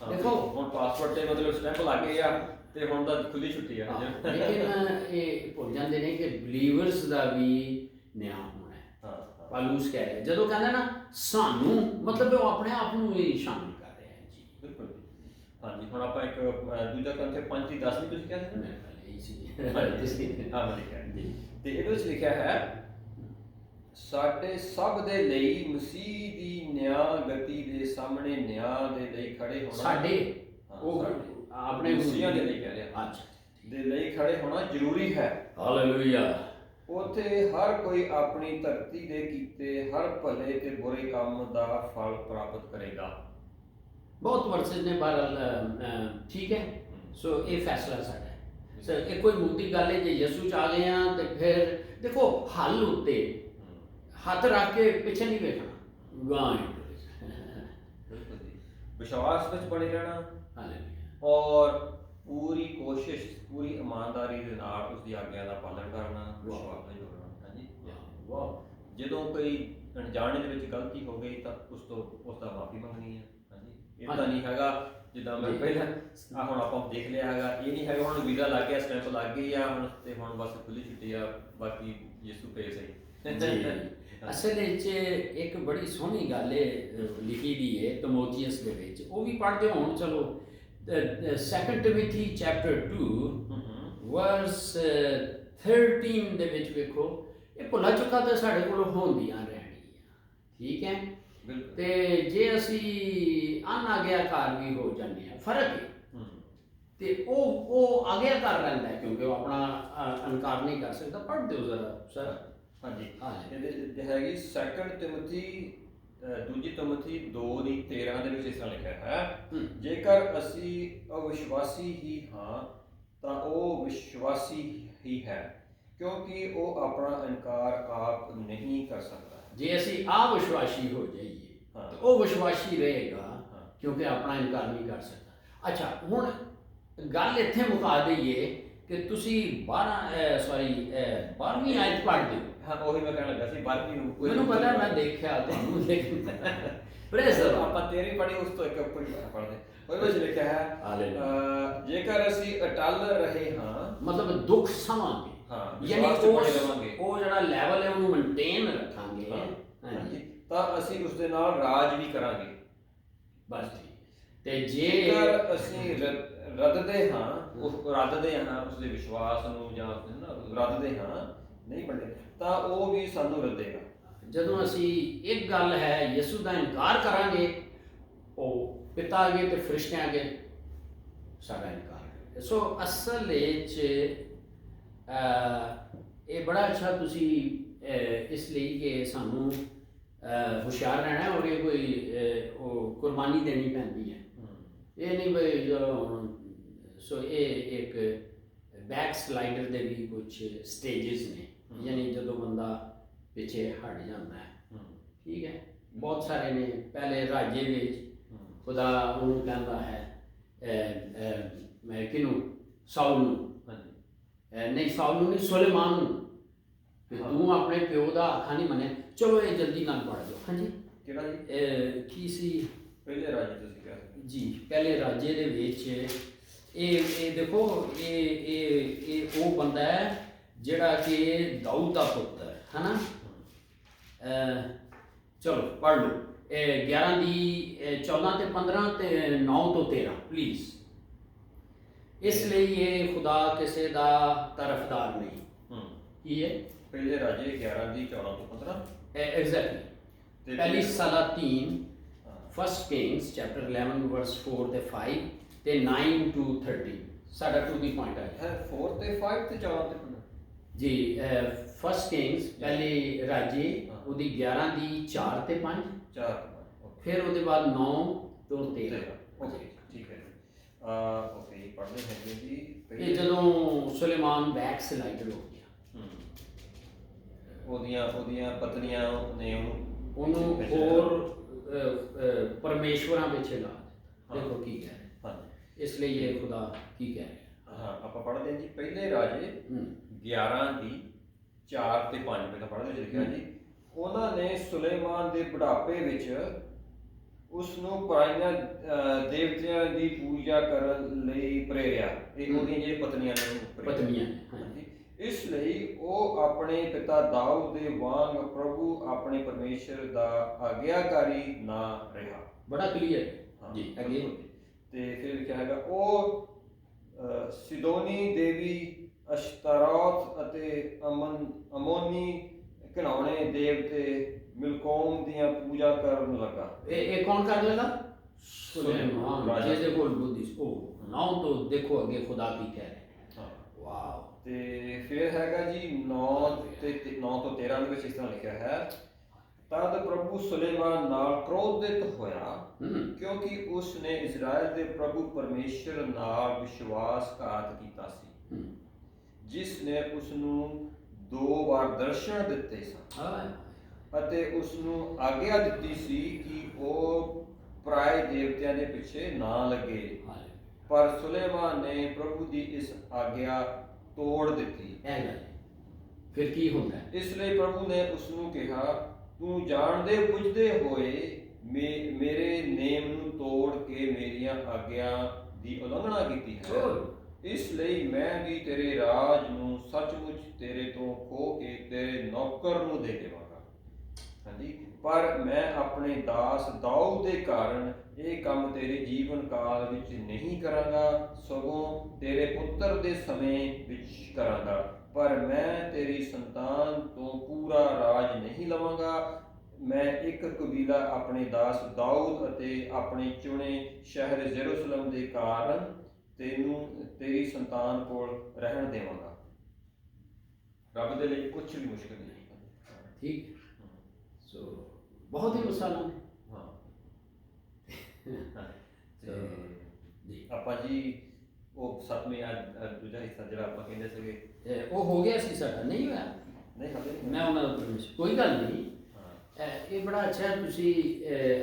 Speaker 3: ਦੇਖੋ
Speaker 1: ਹੁਣ ਪਾਸਪੋਰਟ ਤੇ ਮਤਲਬ ਸਟੈਂਪ ਲੱਗ ਗਏ ਆ ਤੇ ਹੁਣ ਤਾਂ ਖੁੱਲੀ ਛੁੱਟੀ ਆ।
Speaker 3: ਲੇਕਿਨ ਇਹ ਭੁੱਲ ਜਾਂਦੇ ਨੇ ਕਿ ਬਲੀਵਰਸ ਦਾ ਵੀ ਨਿਆਂ ਹੋਣਾ ਹੈ। ਪਾਲੂਸ ਕਹਿ ਰਿਹਾ, ਜਦੋਂ ਕਹਿੰਦਾ ਨਾ ਸਾਨੂੰ, ਮਤਲਬ ਉਹ ਆਪਣੇ ਆਪ ਨੂੰ ਵੀ ਸ਼ਾਮਿਲ ਕਰ ਰਿਹਾ ਹੈ ਜੀ।
Speaker 1: ਬਿਲਕੁਲ। ਹਾਂਜੀ, ਹੁਣ ਆਪਾਂ ਇੱਕ ਦੂਜਾ ਗ੍ਰੰਥ 5 ਦੀ 10 ਵੀ ਤੁਸੀਂ ਕਿਹਾ ਸੀ ਨਾ। ਤੇ ਇਹਦੇ ਵਿੱਚ ਲਿਖਿਆ ਹੈ, ਸਾਡੇ ਸਭ ਦੇ ਲਈ ਮਸੀਹ ਦੀ ਨਿਆਂ ਗਤੀ ਦੇ ਸਾਹਮਣੇ ਨਿਆਂ ਦੇ ਲਈ ਖੜੇ ਹੋਣਾ।
Speaker 3: ਸਾਡੇ ਉਹ ਆਪਣੇ
Speaker 1: ਮਸੀਹਾਂ ਦੇ ਲਈ ਕਹਿ ਰਿਹਾ। ਅੱਛਾ, ਦੇ ਲਈ ਖੜੇ ਹੋਣਾ ਜ਼ਰੂਰੀ ਹੈ।
Speaker 3: ਹਾਲੇਲੂਇਆ।
Speaker 1: ਉੱਥੇ ਹਰ ਕੋਈ ਆਪਣੀ ਧਰਤੀ ਦੇ ਕੀਤੇ ਹਰ ਭਲੇ ਤੇ ਬੁਰੇ ਕੰਮ ਦਾ ਫਲ ਪ੍ਰਾਪਤ ਕਰੇਗਾ।
Speaker 3: ਬਹੁਤ ਵਰਸਿਸ ਨੇ ਬਹਰਹਾਲ, ਠੀਕ ਹੈ। ਸੋ ਇਹ ਫੈਸਲਾ ਸਾਡਾ ਹੈ। ਸੋ ਇਹ ਕੋਈ ਮੁੱਦੀ ਗੱਲ ਹੈ, ਜੇ ਯਿਸੂ ਚ ਆ ਗਏ ਆ ਤੇ ਫਿਰ ਦੇਖੋ ਹੱਲ ਉੱਤੇ ਹੱਥ ਰੱਖ ਕੇ ਪਿੱਛੇ ਨਹੀਂ ਵੇਖਣਾ, ਗਾਂ
Speaker 1: ਵਿਸ਼ਵਾਸ ਵਿੱਚ ਬਣੇ ਰਹਿਣਾ ਔਰ ਪੂਰੀ ਕੋਸ਼ਿਸ਼, ਪੂਰੀ ਇਮਾਨਦਾਰੀ ਦੇ ਨਾਲ ਉਸ ਦੀ ਆਗਿਆ ਦਾ ਪਾਲਣ ਕਰਨਾ, ਵਿਸ਼ਵਾਸ ਵਿੱਚ ਜੁੜਨਾ। ਹਾਂਜੀ, ਜਦੋਂ ਕੋਈ ਅਣਜਾਣੇ ਦੇ ਵਿੱਚ ਗਲਤੀ ਹੋ ਗਈ ਤਾਂ ਉਸ ਦਾ ਮਾਫੀ ਮੰਗਣੀ ਹੈ। ਹਾਂਜੀ, ਇਹ ਤਾਂ ਨਹੀਂ ਹੈਗਾ ਜਿੱਦਾਂ ਮੈਂ ਪਹਿਲਾਂ ਹੁਣ ਆਪਾਂ ਦੇਖ ਲਿਆ ਹੈਗਾ, ਇਹ ਨਹੀਂ ਹੈਗਾ ਹੁਣ ਵੀਜ਼ਾ ਲੱਗ ਗਿਆ, ਸਟੈਂਪ ਲੱਗ ਗਈ ਆ ਹੁਣ ਤੇ ਹੁਣ ਬਸ ਖੁੱਲੀ ਛੁੱਟੀ ਆ, ਬਾਕੀ ਯਿਸੂ ਪੇ ਸਹੀ।
Speaker 3: ਅਸਲ ਵਿੱਚ ਇੱਕ ਬੜੀ ਸੋਹਣੀ ਗੱਲ ਹੈ ਲਿਖੀ ਦੀ ਹੈ ਤਮੋਥੀਅਸ ਦੇ ਵਿੱਚ, ਉਹ ਵੀ ਪੜ੍ਹਦੇ ਹੋਣ। ਚਲੋ 2 ਟਿਮੋਥੀ ਚੈਪਟਰ 2 ਵਰਸ 13 ਦੇ ਵਿੱਚ ਵੇਖੋ, ਇਹ ਭੁੱਲਾ ਚੁੱਕਾ ਤਾਂ ਸਾਡੇ ਕੋਲ ਹੁੰਦੀਆਂ ਰਹਿਣੀਆਂ, ਠੀਕ ਹੈ।
Speaker 1: ਬਿਲਕੁਲ।
Speaker 3: ਤੇ ਜੇ ਅਸੀਂ ਅਨਾਗਿਆਕਾਰ ਵੀ ਹੋ ਜਾਂਦੇ ਹਾਂ, ਫਰਕ ਹੈ। ਤੇ ਉਹ ਆਗਿਆਕਾਰ ਰਹਿੰਦਾ ਹੈ, ਕਿਉਂਕਿ ਉਹ ਆਪਣਾ ਇਨਕਾਰ ਨਹੀਂ ਕਰ ਸਕਦਾ। ਪੜ੍ਹ ਦਿਓ ਜ਼ਰਾ ਸਰ।
Speaker 1: ਹਾਂਜੀ,
Speaker 3: ਹਾਂ।
Speaker 1: ਇਹਦੇ ਹੈਗੀ 2 ਤਿਮੋਥੀ 2 ਤਿਮੋਥੀ 2:13 ਦੇ ਵਿੱਚ ਇਸ ਤਰ੍ਹਾਂ ਲਿਖਿਆ ਹੈ, ਜੇਕਰ ਅਸੀਂ ਅਵਿਸ਼ਵਾਸੀ ਹੀ ਹਾਂ ਤਾਂ ਉਹ ਵਿਸ਼ਵਾਸੀ ਹੀ ਹੈ, ਕਿਉਂਕਿ ਉਹ ਆਪਣਾ ਇਨਕਾਰ ਆਪ ਨਹੀਂ ਕਰ ਸਕਦਾ।
Speaker 3: ਜੇ ਅਸੀਂ ਅਵਿਸ਼ਵਾਸੀ ਹੋ ਜਾਈਏ ਤਾਂ ਉਹ ਵਿਸ਼ਵਾਸੀ ਰਹੇਗਾ, ਕਿਉਂਕਿ ਆਪਣਾ ਇਨਕਾਰ ਨਹੀਂ ਕਰ ਸਕਦਾ। ਅੱਛਾ, ਹੁਣ ਗੱਲ ਇੱਥੇ ਮੁਕਾ ਦਈਏ ਕਿ ਤੁਸੀਂ 12ਵੀਂ ਆਇਤ ਪੜ੍ਹ ਦਿਓ।
Speaker 1: ਹਾਂ, ਉਹੀ ਮੈਂ ਕਹਿਣ ਲੱਗਾ ਸੀ। 12ਵੀਂ ਨੂੰ
Speaker 3: ਮੈਨੂੰ ਪਤਾ, ਮੈਂ ਦੇਖਿਆ ਤੁਹਾਨੂੰ ਪ੍ਰੇਸ
Speaker 1: ਆਪਾਂ 13ਵੀਂ ਪੜ੍ਹੀ, ਉਸ ਤੋਂ ਇੱਕ ਉੱਪਰ ਹੀ ਪੜ੍ਹਦੇ। ਉਹਦੇ ਵਿੱਚ ਲਿਖਿਆ ਹੈ, ਜੇਕਰ ਅਸੀਂ ਅਟਲ ਰਹੇ ਹਾਂ,
Speaker 3: ਮਤਲਬ ਦੁੱਖ ਸਮਾਂਗੇ, ਯਾਨੀ ਉਹ ਜਿਹੜਾ ਲੈਵਲ ਹੈ ਉਹਨੂੰ ਮੇਨਟੇਨ ਰੱਖਾਂਗੇ, ਹਾਂਜੀ,
Speaker 1: ਤਾਂ ਅਸੀਂ ਉਸ ਦੇ ਨਾਲ ਰਾਜ ਵੀ ਕਰਾਂਗੇ।
Speaker 3: ਬਸ ਠੀਕ। ਤੇ ਜੇਕਰ
Speaker 1: ਅਸੀਂ ਰੱਦਦੇ ਹਾਂ ਉਸਦੇ ਵਿਸ਼ਵਾਸ ਨੂੰ, ਜਾਂ ਰੱਦਦੇ ਹਾਂ, ਨਹੀਂ ਪੜ੍ਹਦੇ, ਤਾਂ ਉਹ ਵੀ ਸਾਨੂੰ ਰੱਦੇਗਾ।
Speaker 3: ਜਦੋਂ ਅਸੀਂ ਇੱਕ ਗੱਲ ਹੈ ਯਿਸੂ ਦਾ ਇਨਕਾਰ ਕਰਾਂਗੇ, ਉਹ ਪਿਤਾ ਅੱਗੇ ਤੇ ਫਰਿਸ਼ਤਿਆਂ ਅੱਗੇ ਸਾਡਾ ਇਨਕਾਰ ਕਰੇ। ਸੋ ਅਸਲ ਵਿੱਚ ਇਹ ਬੜਾ ਅੱਛਾ ਤੁਸੀਂ ਇਸ ਲਈ ਕਿ ਸਾਨੂੰ ਹੁਸ਼ਿਆਰ ਰਹਿਣਾ, ਔਰ ਇਹ ਕੋਈ ਉਹ ਕੁਰਬਾਨੀ ਦੇਣੀ ਪੈਂਦੀ ਹੈ। ਇਹ ਨਹੀਂ ਬਈ ਜਦੋਂ ਸੋ ਇਹ ਇੱਕ ਬੈਕ ਸਲਾਈਡਰ ਦੇ ਵੀ ਕੁਝ ਸਟੇਜਸ ਨੇ, ਯਾਨੀ ਜਦੋਂ ਬੰਦਾ ਪਿੱਛੇ ਹਟ ਜਾਂਦਾ ਹੈ, ਠੀਕ ਹੈ। ਬਹੁਤ ਸਾਰੇ ਨੇ। ਪਹਿਲੇ ਰਾਜੇ ਵਿੱਚ ਖੁਦਾ ਉਹਨੂੰ ਕਹਿੰਦਾ ਹੈ, ਮੈਂ ਕਿਹਨੂੰ, ਸਾਊਲ ਨੂੰ, ਨਹੀਂ ਸਾਊਲ ਨੂੰ ਨਹੀਂ, ਸੁਲੇਮਾਨ ਨੂੰ, ਕਿ ਤੂੰ ਆਪਣੇ ਪਿਓ ਦਾ ਆਖਾ ਨਹੀਂ ਮੰਨਿਆ। ਚਲੋ ਇਹ ਜਲਦੀ ਨਾਲ ਪੜ੍ਹ ਦਿਓ। ਹਾਂਜੀ,
Speaker 1: ਕਿਹੜਾ ਜੀ?
Speaker 3: ਕੀ ਸੀ?
Speaker 1: ਪਹਿਲੇ ਰਾਜੇ ਤੁਸੀਂ ਕਿਹਾ
Speaker 3: ਜੀ, ਪਹਿਲੇ ਰਾਜੇ ਦੇ ਵਿੱਚ ਇਹ ਦੇਖੋ, ਇਹ ਉਹ ਬੰਦਾ ਹੈ ਜਿਹੜਾ ਕਿ ਦਾਊਦ ਦਾ ਪੁੱਤਰ ਹੈ ਨਾ। ਚਲੋ ਪੜ੍ਹ ਲਓ 11 ਦੀ 14 ਤੇ 15 ਤੇ 9 ਤੋਂ 13 ਪਲੀਜ਼। ਇਸ ਲਈ ਇਹ ਖੁਦਾ ਕਿਸੇ ਦਾ ਤਰਫਦਾਰ ਨਹੀਂ। ਕੀ ਹੈ?
Speaker 1: ਪਹਿਲੇ ਰਾਜੇ 11 ਦੀ 14 ਤੋਂ 15
Speaker 3: ਐਗਜ਼ੈਕਟਲੀ। ਪਹਿਲੀ ਸਲਾਤੀਨ, ਫਸਟ ਕਿੰਗਸ ਚੈਪਟਰ 11 ਵਰਸ 4 ਤੇ 5 ਤੇ 9 to 13। ਸਾਡਾ ਟੂ ਦੀ ਪੁਆਇੰਟ ਹੈ
Speaker 1: 4 ਤੇ 5 ਤੇ 14 ਤੇ 15
Speaker 3: ਜੀ। ਫਸਟ ਕਿੰਗਸ ਪਹਿਲੇ ਰਾਜੇ, ਉਹਦੀ 11 ਦੀ 4 ਤੇ 5,
Speaker 1: 4
Speaker 3: ਫਿਰ ਉਹਦੇ ਬਾਅਦ 9 ਤੋਂ 13।
Speaker 1: ਓਕੇ, ਠੀਕ ਹੈ। ਓਕੇ, ਪੜ੍ਹਦੇ ਹੈਗੇ ਜੀ।
Speaker 3: ਇਹ ਜਦੋਂ ਸੁਲੇਮਾਨ ਬੈਕ ਸਲਾਈਡਰ ਹੋ ਗਿਆ,
Speaker 1: ਉਹਦੀਆਂ ਪਤਨੀਆਂ ਨੇ
Speaker 3: ਉਹਨੂੰ ਹੋਰ ਪਰਮੇਸ਼ਵਰਾਂ ਵਿੱਚ ਲਾ ਦਿੱਤਾ। ਦੇਖੋ ਕੀ ਕਹਿ ਰਿਹਾ। ਇਸ ਲਈ ਇਹ ਖੁਦਾ ਕੀ ਕਹਿ ਰਿਹਾ।
Speaker 1: ਹਾਂ, ਆਪਾਂ ਪੜ੍ਹਦੇ ਹਾਂ ਜੀ। ਪਹਿਲੇ ਰਾਜੇ 11 ਦੀ 4 ਤੇ 5 ਪਹਿਲਾਂ ਪੜ੍ਹਦੇ ਲਿਖਿਆ ਜੀ, ਉਹਨਾਂ ਨੇ ਸੁਲੇਮਾਨ ਦੇ ਬੁਢਾਪੇ ਵਿੱਚ ਉਸ ਨੂੰ ਪਰਾਈਆਂ ਦੇਵਤਿਆਂ ਦੀ ਪੂਜਾ ਕਰਨ ਲਈ ਪ੍ਰੇਰਿਆ। ਇਹ ਉਹਦੀਆਂ ਜਿਹੜੀਆਂ ਪਤਨੀਆਂ ਨੇ। ਇਸ ਲਈ ਉਹ ਆਪਣੇ ਪਿਤਾ ਦਾਊਦ ਦੇ ਵਾਂਗ ਪ੍ਰਭੂ ਆਪਣੇ ਪਰਮੇਸ਼ਰ ਦਾ ਆਗਿਆਕਾਰੀ ਨਾ ਰਿਹਾ।
Speaker 3: ਬੜਾ ਕਲੀਅਰ ਜੀ। ਅੱਗੇ
Speaker 1: ਤੇ ਫਿਰ ਲਿਖਿਆ ਹੈਗਾ, ਉਹ ਸਿਦੋਨੀ ਦੇਵੀ ਅਸ਼ਤਾਰੋਤ ਅਤੇ ਅਮੋਨੀ ਘਿਨਾਉਣੇ ਦੇਵਤੇ ਮਿਲਕੋਮ ਦੀਆਂ ਪੂਜਾ ਕਰਨ ਲੱਗਾ।
Speaker 3: ਇਹ ਕੌਣ ਕਰ ਲੇਗਾ? ਸੁਲੇਮਾਨ, ਜਿਹਦੇ ਕੋਲ ਬੁੱਧੀ। ਉਹ 9 ਤੋਂ ਦੇਖੋ ਅੱਗੇ ਖੁਦਾ ਕੀ ਕਹਿ ਰਿਹਾ। ਵਾਓ।
Speaker 1: ਤੇ ਫਿਰ ਹੈਗਾ ਜੀ 9 ਤੋਂ 13 ਦੇ ਵਿੱਚ ਇਸ ਤਰ੍ਹਾਂ ਲਿਖਿਆ ਹੈ, ਤਦ ਪ੍ਰਭੂ ਸੁਲੇਮਾਨ ਨਾਲ ਕ੍ਰੋਧਿਤ ਹੋਇਆ, ਕਿਉਂਕਿ ਉਸ ਨੇ ਇਜ਼ਰਾਈਲ ਦੇ ਪ੍ਰਭੂ ਪਰਮੇਸ਼ਰ ਨਾਲ ਵਿਸ਼ਵਾਸਘਾਤ ਕੀਤਾ ਸੀ, ਜਿਸ ਨੇ ਉਸ ਨੂੰ 2 ਵਾਰ ਦਰਸ਼ਨ ਦਿੱਤੇ ਸਨ ਅਤੇ ਉਸ ਨੂੰ ਆਗਿਆ ਦਿੱਤੀ ਸੀ ਕਿ ਉਹ ਪਰਾਏ ਦੇਵਤਿਆਂ ਦੇ ਪਿੱਛੇ ਨਾ ਲੱਗੇ। ਪਰ ਸੁਲੇਮਾਨ ਨੇ ਪ੍ਰਭੂ ਦੀ ਇਸ ਆਗਿਆ ਤੋੜ ਦਿੱਤੀ।
Speaker 3: ਫਿਰ ਕੀ ਹੁੰਦਾ?
Speaker 1: ਇਸ ਲਈ ਪ੍ਰਭੂ ਨੇ ਉਸ ਨੂੰ ਕਿਹਾ, ਤੂੰ ਜਾਣਦੇ ਬੁੱਝਦੇ ਹੋਏ ਮੇਰੇ ਨੇਮ ਨੂੰ ਤੋੜ ਕੇ ਮੇਰੀਆਂ ਆਗਿਆ ਦੀ ਉਲੰਘਣਾ ਕੀਤੀ ਹੈ। ਇਸ ਲਈ ਮੈਂ ਵੀ ਤੇਰੇ ਰਾਜ ਨੂੰ ਸੱਚਮੁੱਚ ਤੇਰੇ ਤੋਂ ਖੋਹ ਕੇ ਤੇਰੇ ਨੌਕਰ ਨੂੰ ਦੇ ਦੇਵਾਂਗਾ। ਹਾਂਜੀ, ਪਰ ਮੈਂ ਆਪਣੇ ਦਾਸ ਦਾਊਦ ਦੇ ਕਾਰਨ ਇਹ ਕੰਮ ਤੇਰੇ ਜੀਵਨ ਕਾਲ ਵਿੱਚ ਨਹੀਂ ਕਰਾਂਗਾ, ਸਗੋਂ ਤੇਰੇ ਪੁੱਤਰ ਦੇ ਸਮੇਂ ਵਿੱਚ ਕਰਾਂਗਾ। ਪਰ ਮੈਂ ਤੇਰੀ ਸੰਤਾਨ ਤੋਂ ਪੂਰਾ ਰਾਜ ਨਹੀਂ ਲਵਾਂਗਾ। ਮੈਂ ਇੱਕ ਕਬੀਲਾ ਆਪਣੇ ਦਾਸ ਦਾਊਦ ਅਤੇ ਆਪਣੇ ਚੁਣੇ ਸ਼ਹਿਰ ਯਰੂਸ਼ਲਮ ਦੇ ਕਾਰਨ ਤੇਰੀ ਸੰਤਾਨ ਕੋਲ ਰਹਿਣ ਦੇਵਾਂਗਾ। ਰੱਬ ਦੇ ਲਈ ਕੁਝ ਵੀ ਮੁਸ਼ਕਲ ਨਹੀਂ।
Speaker 3: ਠੀਕ, ਸੋ ਬਹੁਤ ਹੀ ਮਸਾਲਾ ਨੇ।
Speaker 1: ਤੇ ਜੀ ਆਪਾਂ ਜੀ ਉਹ ਸੱਤਵੇਂ ਦੂਜਾ ਹਿੱਸਾ ਜਿਹੜਾ ਆਪਾਂ ਕਹਿੰਦੇ ਸੀਗੇ
Speaker 3: ਉਹ ਹੋ ਗਿਆ ਸੀ ਸਾਡਾ, ਨਹੀਂ ਹੋਇਆ?
Speaker 1: ਨਹੀਂ ਹਾਲੇ ਨਹੀਂ।
Speaker 3: ਮੈਂ ਉਹਨਾਂ ਦਾ ਪਰਮੇਸ਼ਰ, ਕੋਈ ਗੱਲ ਨਹੀਂ। ਇਹ ਬੜਾ ਅੱਛਾ ਹੈ, ਤੁਸੀਂ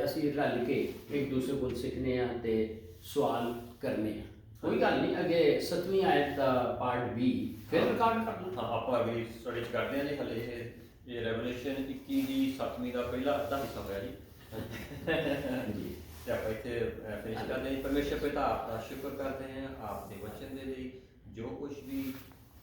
Speaker 3: ਅਸੀਂ ਰਲ ਕੇ ਇੱਕ ਦੂਸਰੇ ਕੋਲ ਸਿੱਖਨੇ ਆ ਤੇ ਸਵਾਲ ਕਰਨੇ ਆ। ਕੋਈ ਗੱਲ ਨਹੀਂ, ਅੱਗੇ 7ਵੀਂ ਆਇਤ ਦਾ ਪਾਰਟ B ਫਿਰ ਰਿਕਾਰਡ ਕਰਨਾ।
Speaker 1: ਹਾਂ, ਆਪਾਂ ਅਗਲੀ ਸਟੱਡੀ ਚ ਕਰਦੇ ਹਾਂ ਜੀ। ਹਲੇ ਇਹ ਰੈਵਲੇਸ਼ਨ 21 ਦੀ 7ਵੀਂ ਦਾ ਪਹਿਲਾ ਅੱਧਾ ਹਿੱਸਾ ਹੋਇਆ ਜੀ।
Speaker 3: ਜੀ,
Speaker 1: ਤੇ ਆਪਾਂ ਇੱਥੇ ਫਿਨਿਸ਼ ਕਰਦੇ ਹਾਂ। ਪਰਮੇਸ਼ਰ ਪਿਤਾ ਆਪਦਾ ਸ਼ੁਕਰ ਕਰਦੇ ਹਾਂ ਆਪ ਦੇ ਵਚਨ ਦੇ ਲਈ, ਜੋ ਕੁਝ ਵੀ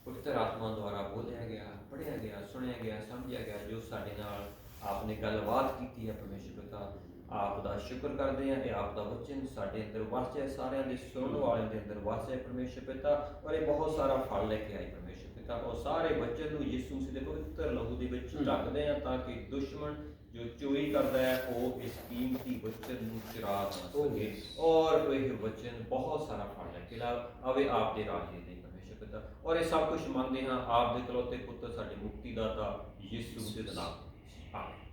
Speaker 1: ਪਵਿੱਤਰ ਆਤਮਾ ਦੁਆਰਾ ਬੋਲਿਆ ਗਿਆ, ਪੜ੍ਹਿਆ ਗਿਆ, ਸੁਣਿਆ ਗਿਆ, ਸਮਝਿਆ ਗਿਆ, ਜੋ ਸਾਡੇ ਨਾਲ ਆਪਨੇ ਗੱਲਬਾਤ ਕੀਤੀ ਹੈ। ਪਰਮੇਸ਼ਰ ਪਿਤਾ ਆਪ ਦਾ ਸ਼ੁਕਰ ਕਰਦੇ ਹਾਂ। ਇਹ ਆਪ ਦਾ ਵਚਨ ਸਾਡੇ ਅੰਦਰ ਵਸਿਆ, ਸਾਰਿਆਂ ਦੇ ਸੁਣਨ ਵਾਲਿਆਂ ਦੇ ਅੰਦਰ ਵਸਿਆ ਪਰਮੇਸ਼ਰ ਪਿਤਾ, ਔਰ ਇਹ ਬਹੁਤ ਸਾਰਾ ਫਲ ਲੈ ਕੇ ਆਈ ਪਰਮੇਸ਼ਰ ਪਿਤਾ। ਉਹ ਸਾਰੇ ਵਚਨ ਨੂੰ ਯਿਸੂ ਮਸੀਹ ਦੇ ਪਵਿੱਤਰ ਲਹੂ ਦੇ ਵਿੱਚ ਢੱਕਦੇ ਹਾਂ, ਤਾਂ ਕਿ ਦੁਸ਼ਮਣ ਜੋ ਚੋਰੀ ਕਰਦਾ ਹੈ ਉਹ ਇਸ ਕੀਮਤੀ ਵਚਨ ਨੂੰ ਚੁਰਾ ਨਾ ਸਕੇ, ਔਰ ਇਹ ਵਚਨ ਬਹੁਤ ਸਾਰਾ ਫਲ ਲੈ ਕੇ ਆਵੇ ਆਪ ਦੇ ਰਾਜ ਦੇ ਪਰਮੇਸ਼ਰ ਪਿਤਾ। ਔਰ ਇਹ ਸਭ ਕੁਝ ਮੰਗਦੇ ਹਾਂ ਆਪ ਦੇ ਇਕਲੌਤੇ ਪੁੱਤਰ ਸਾਡੇ ਮੁਕਤੀਦਾਤਾ ਯਿਸੂ ਦੇ ਨਾਮ। ਆਮੀਨ।